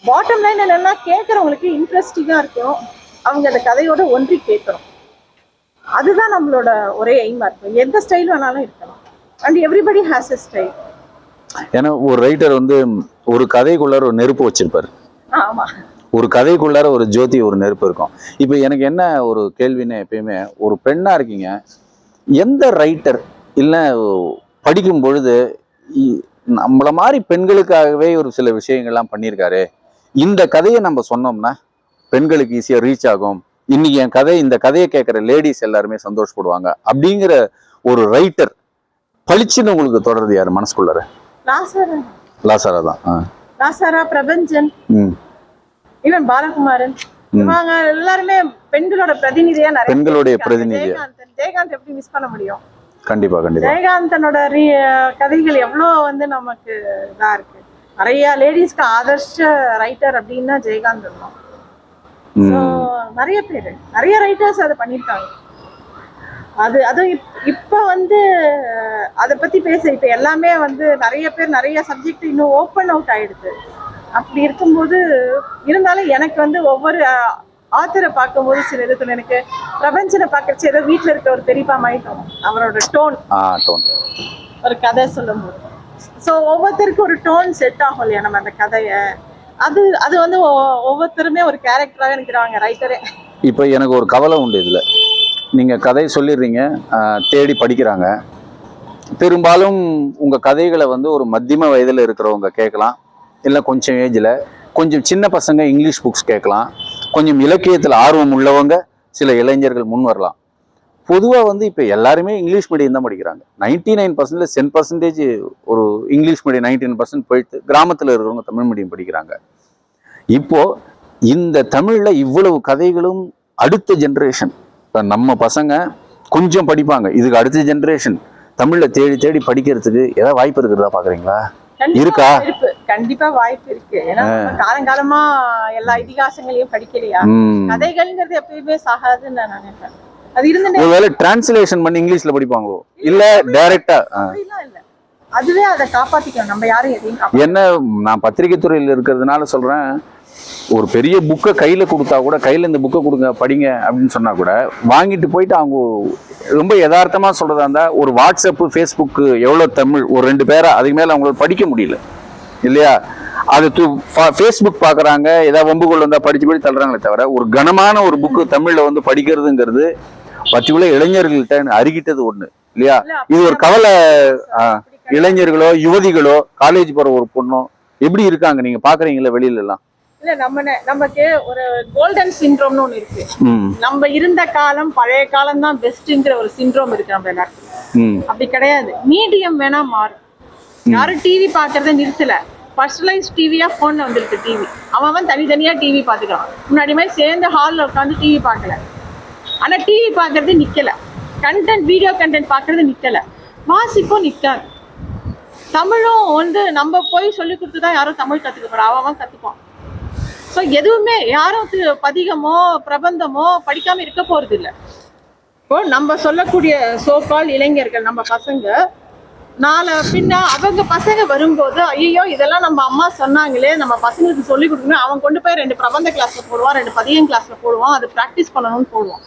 பாட்டம் லைன் என்னன்னா கேட்கறவங்களுக்கு இன்ட்ரெஸ்டிங்கா இருக்கும், அவங்க அந்த கதையோட ஒன்றி கேட்கணும். அதுதான் நம்மளோட ஒரே எய்மா இருக்கும். எந்த ஸ்டைல் வேணாலும் இருக்கலாம். And everybody has a style. ஏன்னா ஒரு ரைட்டர் வந்து ஒரு கதைக்குள்ளார ஒரு நெருப்பு வச்சிருப்பாரு. ஆமா, ஒரு கதைக்குள்ளார ஒரு ஜோதி, ஒரு நெருப்பு இருக்கும். இப்போ எனக்கு என்ன ஒரு கேள்வின்னு, எப்பயுமே ஒரு பெண்ணா இருக்கீங்க, எந்த ரைட்டர் இல்லை படிக்கும் பொழுது நம்மள மாதிரி பெண்களுக்காகவே ஒரு சில விஷயங்கள்லாம் பண்ணியிருக்காரு, இந்த கதையை நம்ம சொன்னோம்னா பெண்களுக்கு ஈஸியாக ரீச் ஆகும், இன்னைக்கு என் கதை, இந்த கதையை கேட்குற லேடிஸ் எல்லாருமே சந்தோஷப்படுவாங்க அப்படிங்கிற ஒரு ரைட்டர் பளிச்சுன்னு உங்களுக்கு தொடர்றது யாரு மனசுக்குள்ளார? லாசாரா தான். லாசாரா, பிரபஞ்சன், ஈவன் பாலகுமாரன், இவங்க எல்லாருமே பெண்களோட பிரதிநிதியா, நிறைய பெண்களுடைய பிரதிநிதி. ஜெயகாந்த் எப்படி மிஸ் பண்ண முடியும்? கண்டிப்பா கண்டிப்பா. ஜெயகாந்தனோட கதைகள் எவ்வளவு வந்து நமக்கு இதா இருக்கு. நிறைய லேடிஸ்க்கு ஆதர்ஷ ரைட்டர் அப்படின்னா ஜெயகாந்த் தான். நிறைய பேரு, நிறைய ரைட்டர்ஸ் அதை பண்ணிருக்காங்க. அது இப்ப வந்து அதை பத்தி பேச இப்ப எல்லாமே வந்து நிறைய பேர் நிறைய சப்ஜெக்ட் இன்னும் ஓப்பன் அவுட் ஆயிடுது. அப்படி இருக்கும்போது இருந்தாலும் எனக்கு வந்து ஒவ்வொரு ஆத்தரை பார்க்கும்போது சில இடத்துல எனக்கு பிரபஞ்சனை பார்க்கறச்சு ஏதோ வீட்டுல இருக்க ஒரு பெரியப்பா மாயிட்டோம். அவரோட டோன் ஒரு கதை சொல்லும் போது, ஸோ ஒவ்வொருத்தருக்கும் ஒரு டோன் செட் ஆகும் இல்லையா நம்ம அந்த கதையை. அது வந்து ஒவ்வொருத்தருமே ஒரு கேரக்டராக நினைக்கிறாங்க ரைட்டரே. இப்போ எனக்கு ஒரு கவலை உண்டு இதில். நீங்கள் கதை சொல்லிடுறீங்க, தேடி படிக்கிறாங்க. பெரும்பாலும் உங்கள் கதைகளை வந்து ஒரு மத்தியம வயதில் இருக்கிறவங்க கேட்கலாம், இல்லை கொஞ்சம் ஏஜில், கொஞ்சம் சின்ன பசங்க இங்கிலீஷ் புக்ஸ் கேட்கலாம், கொஞ்சம் இலக்கியத்தில் ஆர்வம் உள்ளவங்க சில இளைஞர்கள் முன் வரலாம். பொதுவாக வந்து இப்போ எல்லாருமே இங்கிலீஷ் மீடியம் தான் படிக்கிறாங்க. 99% 10% ஒரு இங்கிலீஷ் மீடியம் 99% போயிட்டு கிராமத்தில் இருக்கிறவங்க தமிழ் மீடியம் படிக்கிறாங்க. இப்போ இந்த தமிழில் இவ்வளவு கதைகளும் அடுத்த ஜென்ரேஷன், இப்போ நம்ம பசங்க கொஞ்சம் படிப்பாங்க, இதுக்கு அடுத்த ஜென்ரேஷன் தமிழில் தேடி தேடி படிக்கிறதுக்கு ஏதாவது வாய்ப்பு இருக்கிறதா பார்க்குறீங்களா? இருக்கா? கண்டிப்பா வாய்ப்பு இருக்கு. ஏன்னா காலங்காலமா எல்லா இதிகாசங்களையும் படிக்கலையா, கதைகள்ங்கிறது எப்பயுமே சாகாதுன்னு நான் நினைப்பேன். அது இருந்துட்டே ஒருவேளை டிரான்ஸ்லேஷன் பண்ணி இங்கிலீஷ்ல படிப்பாங்களோ இல்ல டைரக்டா? அப்படிலாம் இல்ல, அதுவே அதை காப்பாத்திக்கணும். நம்ம யாரும் எதையும் என்ன, நான் பத்திரிகை துறையில் இருக்கிறதுனால சொல்றேன், ஒரு பெரிய புக்கை கையில கொடுத்தா கூட, கையில இந்த புக்கை கொடுங்க படிங்க அப்படின்னு சொன்னா கூட வாங்கிட்டு போயிட்டு அவங்க ரொம்ப யதார்த்தமா சொல்றதா இருந்தா, ஒரு வாட்ஸ்அப் ஃபேஸ்புக் எவ்வளவு தமிழ், ஒரு 2 பேரா அதுக்கு மேல அவங்களுக்கு படிக்க முடியல இல்லையா? அது ஃபேஸ்புக் பாக்குறாங்க, ஏதாவது வம்புகள் வந்தா படிச்சு தள்ளுறாங்களே தவிர, ஒரு கனமான ஒரு புக்கு தமிழ்ல வந்து படிக்கிறதுங்கிறது பர்டிகுலர் இளைஞர்கள்ட்ட அருகிட்டது ஒண்ணு இல்லையா? இது ஒரு கவலை. இளைஞர்களோ யுவதிகளோ காலேஜ் போற ஒரு பொண்ணோ எப்படி இருக்காங்க நீங்க பாக்குறீங்களா வெளியில எல்லாம்? இல்ல, நமக்கு ஒரு கோல்டன் சிண்ட்ரோம்னு ஒண்ணு இருக்கு. நம்ம இருந்த காலம், பழைய காலம் தான் பெஸ்ட்ங்கிற ஒரு சிண்ட்ரோம் இருக்கு நம்ம எல்லாருக்கும். அப்படி கிடையாது. மீடியம் வேணா மாறும். யாரும் டிவி பாக்குறத நிறுத்தல. பர்சனலைஸ் டிவியா போன்ல வந்துருக்கு. டிவி அவன் தனித்தனியா டிவி பாத்துக்கலாம். முன்னாடி மாதிரி சேர்ந்து ஹால்ல உட்காந்து டிவி பார்க்கல. ஆனா டிவி பாக்குறது நிக்கல. கண்டென்ட், வீடியோ கண்டென்ட் பாக்குறது நிக்கல. வாசிப்பும் நிக்காது. தமிழும் வந்து நம்ம போய் சொல்லி கொடுத்துதான் யாரும் தமிழ் கத்துக்க போறா, அவன் கத்துப்பான். ஸோ எதுவுமே யாரும் பதிகமோ பிரபந்தமோ படிக்காம இருக்க போறது இல்லை. இப்போ நம்ம சொல்லக்கூடிய சோகால் இளைஞர்கள், நம்ம பசங்க நாளை பின்ன அவங்க பசங்க வரும்போது, ஐயோ இதெல்லாம் நம்ம அம்மா சொன்னாங்களே, நம்ம பசங்களுக்கு சொல்லி கொடுக்கணும், அவன் கொண்டு போய் 2 பிரபந்த கிளாஸ்ல போடுவான், 2 பதிகம் கிளாஸ்ல போடுவான், அது ப்ராக்டிஸ் பண்ணணும்னு போடுவான்.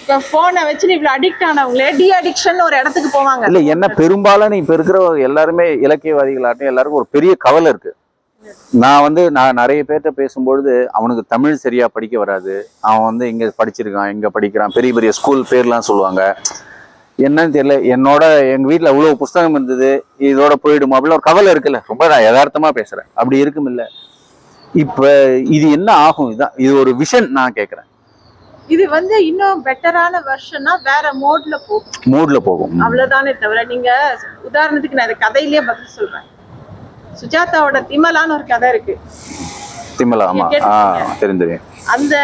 இப்போ போனை வச்சு இவ்வளவு அடிக்ட் ஆனவங்களே டி அடிக்ஷன் ஒரு இடத்துக்கு போவாங்க. இல்ல, என்ன பெரும்பாலும் இப்ப இருக்கிற எல்லாருமே இலக்கியவாதிகளாட்டும் எல்லாருக்கும் ஒரு பெரிய கவலை இருக்கு. நான் நிறைய பேர்கிட்ட பேசும்பொழுது, அவனுக்கு தமிழ் சரியா படிக்க வராது, அவன் வந்து இங்க படிச்சிருக்கான், இங்க படிக்கிறான், பெரிய பெரிய ஸ்கூல் பேர்லாம் சொல்லுவாங்க. என்னன்னு தெரியல, எங்க வீட்டுல அவ்வளவு புஸ்தகம் இருந்தது, இதோட போயிடுமா அப்படின்னு ஒரு கவலை இருக்குல்ல. ரொம்ப நான் யதார்த்தமா பேசுறேன், அப்படி இருக்கும் இல்ல. இப்ப இது என்ன ஆகும்? இது ஒரு விஷன் நான் கேக்குறேன். இது வந்து இன்னும் பெட்டரான வெர்ஷனா வேற மோட்ல போகும் அவ்வளவுதானே தவிர, நீங்க உதாரணத்துக்கு நான் இந்த கதையிலேயே பதில் சொல்றேன். சுஜாதாவோட திமலான்னு ஒரு கதை இருக்கு. திமலா, ஆமா, தெரிஞ்சேன். அந்த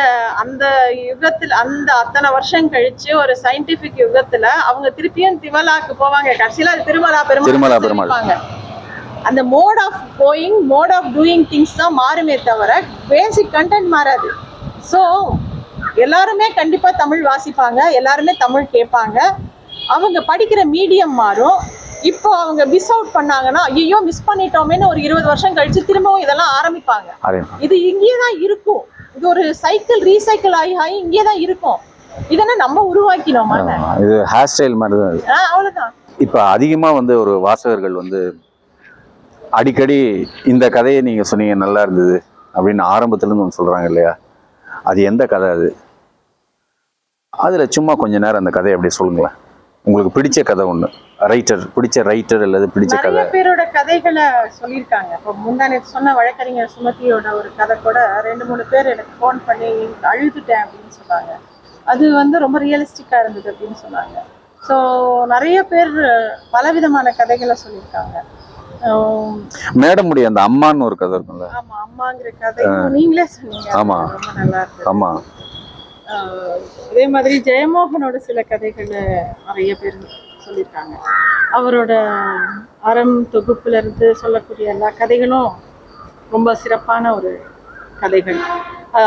அந்த யுகத்துல, அந்த அத்தனை வருஷம் கழிச்சு ஒரு சயின்டிபிக் யுகத்துல அவங்க திருப்பியும் திமலாக்கு போவாங்க. கடைசியில அது திருமலா. அந்த mode of going, mode of doing things தான் மாறுமே தவிர பேசிக் கண்டென்ட் மாறாது. ஸோ எல்லாருமே கண்டிப்பா தமிழ் வாசிப்பாங்க, எல்லாருமே தமிழ் கேட்பாங்க. அவங்க படிக்கிற மீடியம் மாறும். இப்போ அவங்க மிஸ் அவுட் பண்ணாங்கன்னா, ஐயோ மிஸ் பண்ணிட்டோமேன்னு ஒரு 20 வருஷம் கழிச்சு திரும்பவும் இதெல்லாம் ஆரம்பிப்பாங்க. இது இங்கேயே தான் இருக்கும். இது ஒரு சைக்கிள், ரீசைக்கிள் ஆகி இங்கேயே தான் இருக்கும். இதெல்லாம் நம்ம உருவாக்கினோமா? இது ஹேர் ஸ்டைல் மாதிரி தான். அவ்வளவுதான். இப்ப அதிகமா வந்து ஒரு வாசகர்கள் வந்து அடிக்கடி இந்த கதையை நீங்க சொன்னீங்க நல்லா இருந்தது அப்படின்னு ஆரம்பத்துல இருந்து ஒன்று சொல்றாங்க இல்லையா? அது எந்த கதை? அதுல சும்மா கொஞ்ச நேரம் அந்த கதையை அப்படியே சொல்லுங்களேன். உங்களுக்கு பிடிச்ச கதை ஒண்ணு, பிடிச்ச ரைட்டர் அல்லது பிடிச்ச கதை. நிறைய பேரோட கதைகளை சொல்லியிருக்காங்க. இப்போ முந்தானே சொன்ன வழக்கறிஞர் சுமதியோட ஒரு கதை கூட 2-3 பேர் எனக்கு ஃபோன் பண்ணி அழுதுட்டேன் அப்படின்னு சொன்னாங்க. அது வந்து ரொம்ப ரியலிஸ்டிக்கா இருந்தது அப்படின்னு சொன்னாங்க. ஸோ நிறைய பேர் பலவிதமான கதைகளை சொல்லியிருக்காங்க. மேடமுடைய அந்த அம்மான்னு ஒரு கதை இருக்கும்ல. ஆமா, அம்மாங்கிற கதை நீங்களே சொன்னீங்க. ஆமா, ரொம்ப நல்லா இருக்கு. ஆமா. இதே மாதிரி ஜெயமோகனோட சில கதைகள் நிறைய பேர் சொல்லியிருக்காங்க. அவரோட அறம் தொகுப்புல இருந்து சொல்லக்கூடிய எல்லா கதைகளும் ரொம்ப சிறப்பான ஒரு கதைகள்.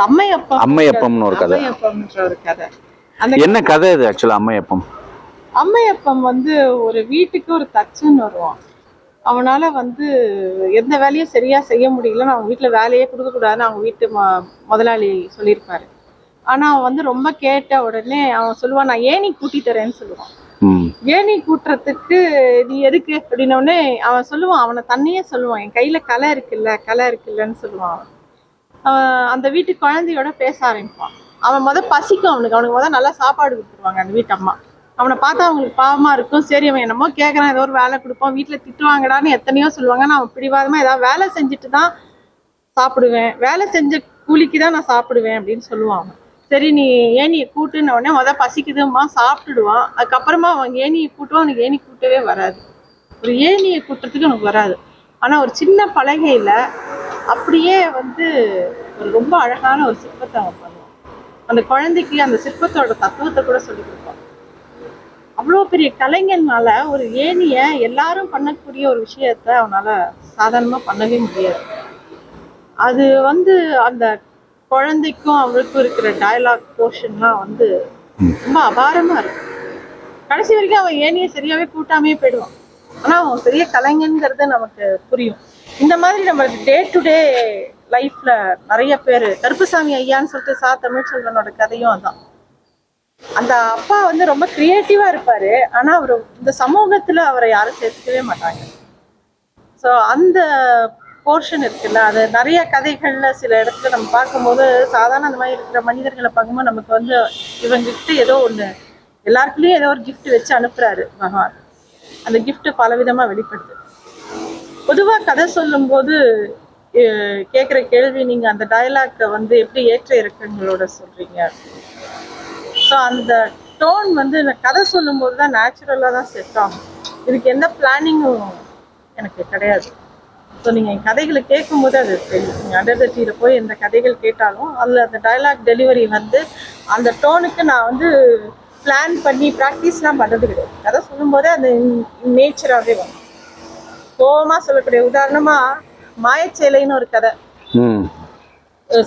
அம்மையப்பம்னு ஒரு கதை. அம்மையப்பம்ன்ற ஒரு கதை. என்ன கதை இது ஆக்சுவலா? அம்மையப்பம் வந்து ஒரு வீட்டுக்கு ஒரு தச்சன் வருவான். அவனால வந்து எந்த வேலையும் சரியா செய்ய முடியலன்னு அவங்க வீட்டுல வேலையே கொடுக்க கூடாதுன்னு அவங்க வீட்டு முதலாளி சொல்லியிருப்பாரு. ஆனா அவன் வந்து ரொம்ப கேட்ட உடனே அவன் சொல்லுவான், நான் ஏணி கூட்டி தரேன்னு சொல்லுவான். ஏணி கூட்டுறதுக்கு நீ எதுக்கு அப்படின்னோடனே அவன் சொல்லுவான், அவனை தன்னையே சொல்லுவான், என் கையில களை இருக்குல்லன்னு சொல்லுவான். அந்த வீட்டு குழந்தையோட பேச ஆரம்பிப்பான். அவன் பசிக்கும் அவனுக்கு நல்லா சாப்பாடு கொடுத்துருவாங்க அந்த வீட்டு அம்மா. அவனை பார்த்தா அவங்களுக்கு பாவமா இருக்கும். சரி அவன் என்னமோ கேட்கறான், ஏதோ ஒரு வேலை கொடுப்போம், வீட்டுல திட்டுவாங்கடான்னு எத்தனையோ சொல்லுவாங்க. நான் அவன் பிடிவாதமா ஏதாவது வேலை செஞ்சுட்டு தான் சாப்பிடுவேன், வேலை செஞ்ச கூலிக்கு தான் நான் சாப்பிடுவேன் அப்படின்னு சொல்லுவான். சரி நீ ஏணியை கூட்டுன உடனே பசிக்குதுமா சாப்பிட்டுடுவான். அதுக்கப்புறமா அவன் ஏணியை கூட்டுவான். அவனுக்கு ஏணி கூட்டவே வராது. ஒரு ஏணியை கூட்டுறதுக்கு அவனுக்கு வராது. ஆனா ஒரு சின்ன பலகையில அப்படியே வந்து ஒரு ரொம்ப அழகான ஒரு சிற்பத்தை அவன் பண்ணுவான். அந்த குழந்தைக்கு அந்த சிற்பத்தோட தத்துவத்தை கூட சொல்லி கொடுப்பான். அவ்வளோ பெரிய கலைஞனால ஒரு ஏணிய எல்லாரும் பண்ணக்கூடிய ஒரு விஷயத்த அவனால சாதாரணமா பண்ணவே முடியாது. அது வந்து அந்த குழந்தைக்கும் அவளுக்கும் இருக்கிற டயலாக் போர்ஷன்லாம் வந்து ரொம்ப அபாரமா இருக்கும். கடைசி வரைக்கும் அவன் ஏனியை சரியாவே கூட்டாமே போயிடுவான். ஆனா அவன் பெரிய கலைஞங்கிறது நமக்கு புரியும். இந்த மாதிரி நம்மளுக்கு டே டு டே லைஃப்ல நிறைய பேர், கருப்புசாமி ஐயான்னு சொல்லிட்டு சா தமிழ்ச்செல்வனோட கதையும் அதான். அந்த அப்பா வந்து ரொம்ப கிரியேட்டிவா இருப்பாரு, ஆனா அவர் இந்த சமூகத்துல அவரை யாரும் சேர்த்துக்கவே மாட்டாங்க. ஸோ அந்த போர்ஷன் இருக்குல்ல, அது நிறைய கதைகள்ல சில இடத்துல நம்ம பார்க்கும்போது சாதாரண அந்த மாதிரி இருக்கிற மனிதர்களை பார்க்கும்போது நமக்கு வந்து இவங்கிட்ட ஏதோ ஒண்ணு, எல்லாருக்குள்ளேயும் ஏதோ ஒரு கிஃப்ட் வச்சு அனுப்புறாரு பகவான். அந்த கிஃப்ட் பலவிதமா வெளிப்படுது. பொதுவா கதை சொல்லும் போது கேட்குற கேள்வி, நீங்க அந்த டயலாக்கை வந்து எப்படி ஏற்ற இறக்கங்களோட சொல்றீங்க? ஸோ அந்த டோன் வந்து கதை சொல்லும் போது தான் நேச்சுரலாக தான் செட் ஆகும். இதுக்கு எந்த பிளானிங்கும் எனக்கு கிடையாது. ஸோ நீங்கள் என் கதைகளை கேட்கும் போது அது தெரியும். நீங்கள் அண்டர் த டீல போய் எந்த கதைகள் கேட்டாலும் அதில் அந்த டயலாக் டெலிவரி வந்து அந்த டோனுக்கு நான் வந்து பிளான் பண்ணி ப்ராக்டிஸ்லாம் பண்ணுறது கிடையாது. கதை சொல்லும் போதே அது நேச்சராகவே வரும். கோபமாக சொல்லக்கூடிய உதாரணமாக மாயச்சேலைன்னு ஒரு கதை,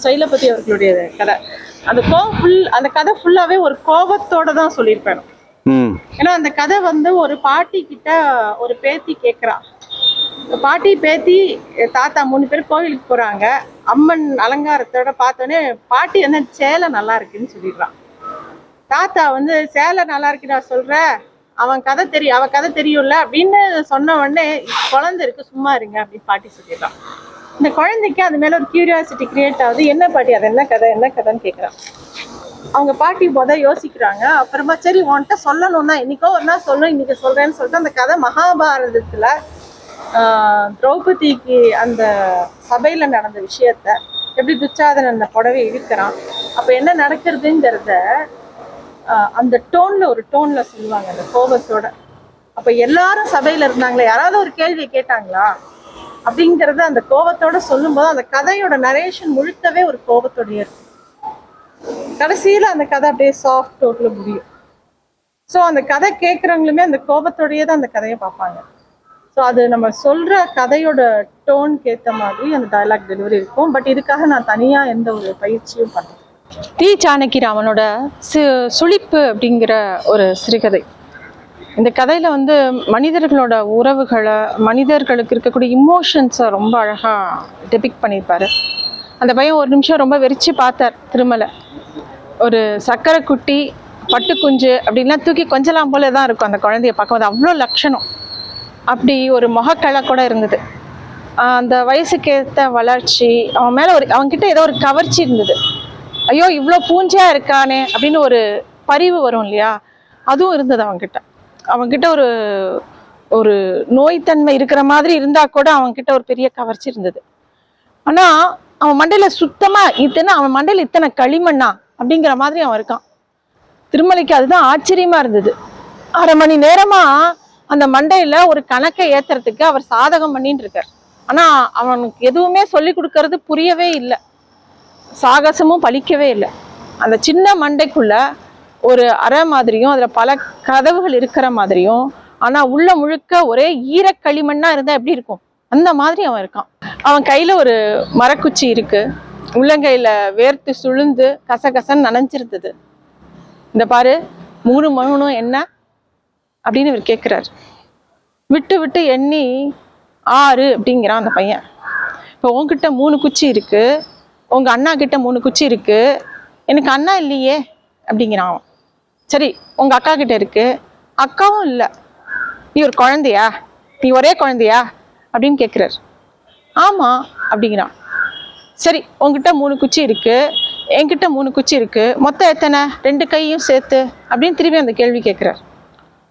சைலபதி அவர்களுடைய கதை. அந்த அந்த கதை ஃபுல்லாவே ஒரு கோபத்தோட தான் சொல்லியிருப்பேன். ஏன்னா அந்த கதை வந்து ஒரு பாட்டி கிட்ட ஒரு பேத்தி கேட்குறா. பாட்டி பேத்தி தாத்தா 3 பேர் கோவிலுக்கு போறாங்க. அம்மன் அலங்காரத்தோட பார்த்தோன்னே பாட்டி வந்து சேலை நல்லா இருக்குன்னு சொல்லிடுறான். தாத்தா வந்து சேலை நல்லா இருக்குடா சொல்ற, அவன் கதை தெரியும்ல அப்படின்னு சொன்ன உடனே குழந்தை இருக்கு சும்மா இருங்க அப்படின்னு பாட்டி சொல்லிடுறான். இந்த குழந்தைக்கு அது மேல ஒரு கியூரியாசிட்டி கிரியேட் ஆகுது. என்ன பாட்டி அது என்ன கதைன்னு கேட்குறான். அவங்க பாட்டி யோசிக்கிறாங்க. அப்புறமா சரி உன்கிட்ட சொல்லணும்னா இன்னைக்கோ ஒரு நாள் சொல்லணும், இன்னைக்கு சொல்றேன்னு சொல்லிட்டு அந்த கதை மகாபாரதத்துல திரௌபதிக்கு அந்த சபையில நடந்த விஷயத்த எப்படி துச்சாதனன் அந்த புடவை இழுக்கிறான், அப்ப என்ன நடக்கிறதுங்கிறத அந்த ஒரு டோன்ல சொல்லுவாங்க, அந்த கோபத்தோட. அப்ப எல்லாரும் சபையில இருந்தாங்களே, யாராவது ஒரு கேள்வி கேட்டாங்களா அப்படிங்கறத அந்த கோபத்தோட சொல்லும் போது அந்த கதையோட நரேஷன் முழுக்கவே ஒரு கோபத்தோடய இருக்கும். கடைசியில அந்த கதை அப்படியே சாஃப்ட் டோட்ல முடியும். ஸோ அந்த கதை கேட்கறவங்களுமே அந்த கோபத்தோடயே தான் அந்த கதையை பார்ப்பாங்க. ஸோ அது நம்ம சொல்ற கதையோட டோனுக்கு ஏற்ற மாதிரி அந்த டயலாக் டெலிவரி இருக்கும். பட் இதுக்காக நான் தனியா எந்த ஒரு பயிற்சியும் பண்ணேன். தி ஜானகிராமனோட சுழிப்பு அப்படிங்கிற ஒரு சிறுகதை. இந்த கதையில வந்து மனிதர்களோட உறவுகளை, மனிதர்களுக்கு இருக்கக்கூடிய இமோஷன்ஸை ரொம்ப அழகா டெபிக்ட் பண்ணியிருப்பாரு. அந்த பையன் ஒரு நிமிஷம் ரொம்ப வெறிச்சு பார்த்தார். திருமலை ஒரு சக்கரை குட்டி பட்டுக்குஞ்சு அப்படின்லாம் தூக்கி கொஞ்சலாம் போல தான் இருக்கும் அந்த குழந்தைய பார்க்கும்போது. அவ்வளோ லட்சணம், அப்படி ஒரு முகக்கலை கூட இருந்தது. அந்த வயசுக்கேற்ற வளர்ச்சி, அவன் மேலே அவன்கிட்ட ஏதோ ஒரு கவர்ச்சி இருந்தது. ஐயோ இவ்வளோ பூஞ்சா இருக்கானே அப்படின்னு ஒரு பரிவு வரும் இல்லையா, அதுவும் இருந்தது அவன்கிட்ட ஒரு நோய்த்தன்மை இருக்கிற மாதிரி இருந்தா கூட அவன்கிட்ட ஒரு பெரிய கவர்ச்சி இருந்தது. ஆனா அவன் மண்டையில சுத்தமா அவன் மண்டையில இத்தனை களிமண்ணா அப்படிங்கிற மாதிரி அவன் இருக்கான். திருமலைக்கு அதுதான் ஆச்சரியமா இருந்தது. 1/2 மணி நேரமா அந்த மண்டையில ஒரு கணக்கை ஏத்துறதுக்கு அவர் சாதகம் பண்ணிட்டு இருக்கார். ஆனா அவனுக்கு எதுவுமே சொல்லி கொடுக்கறது புரியவே இல்லை, சாகசமும் பலிக்கவே இல்லை. அந்த சின்ன மண்டைக்குள்ள ஒரு அறை மாதிரியும் அதுல பல கதவுகள் இருக்கிற மாதிரியும், ஆனா உள்ள முழுக்க ஒரே ஈரக்களிமண்ணா இருந்தா எப்படி இருக்கும் அந்த மாதிரி அவன் இருக்கான். அவன் கையில ஒரு மரக்குச்சி இருக்கு, உள்ளங்கையில வேர்த்து சுழுந்து கசகசன்னு நனைஞ்சிருந்தது. இந்த பாரு 3 என்ன அப்படின்னு இவர் கேட்கிறாரு. விட்டு விட்டு எண்ணி 6 அப்படிங்கிறான் அந்த பையன். இப்போ உங்ககிட்ட 3 குச்சி இருக்கு, உங்க அண்ணா கிட்ட 3 குச்சி இருக்கு, எனக்கு அண்ணா இல்லையே அப்படிங்கிறான் அவன். சரி உங்க அக்கா கிட்ட இருக்கு, அக்காவும் இல்லை, நீ ஒரு குழந்தையா, நீ ஒரே குழந்தையா அப்படின்னு கேட்குறாரு. ஆமா அப்படிங்கிறான். சரி உங்ககிட்ட 3 குச்சி இருக்கு, என்கிட்ட 3 குச்சி இருக்கு, மொத்தம் எத்தனை? 2 கையும் சேர்த்து அப்படின்னு திரும்பி அந்த கேள்வி கேட்குறாரு.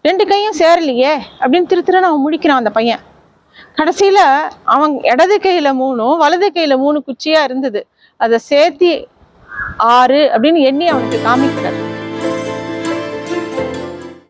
2 கையும் சேரலையே அப்படின்னு திருன்னு அவன் முழிக்கிறான் அந்த பையன். கடைசியில அவன் இடது கையில 3 வலது கையில 3 குச்சியா இருந்தது, அதை சேர்த்தி 6 அப்படின்னு எண்ணி அவனுக்கு காமிக்கிறார்.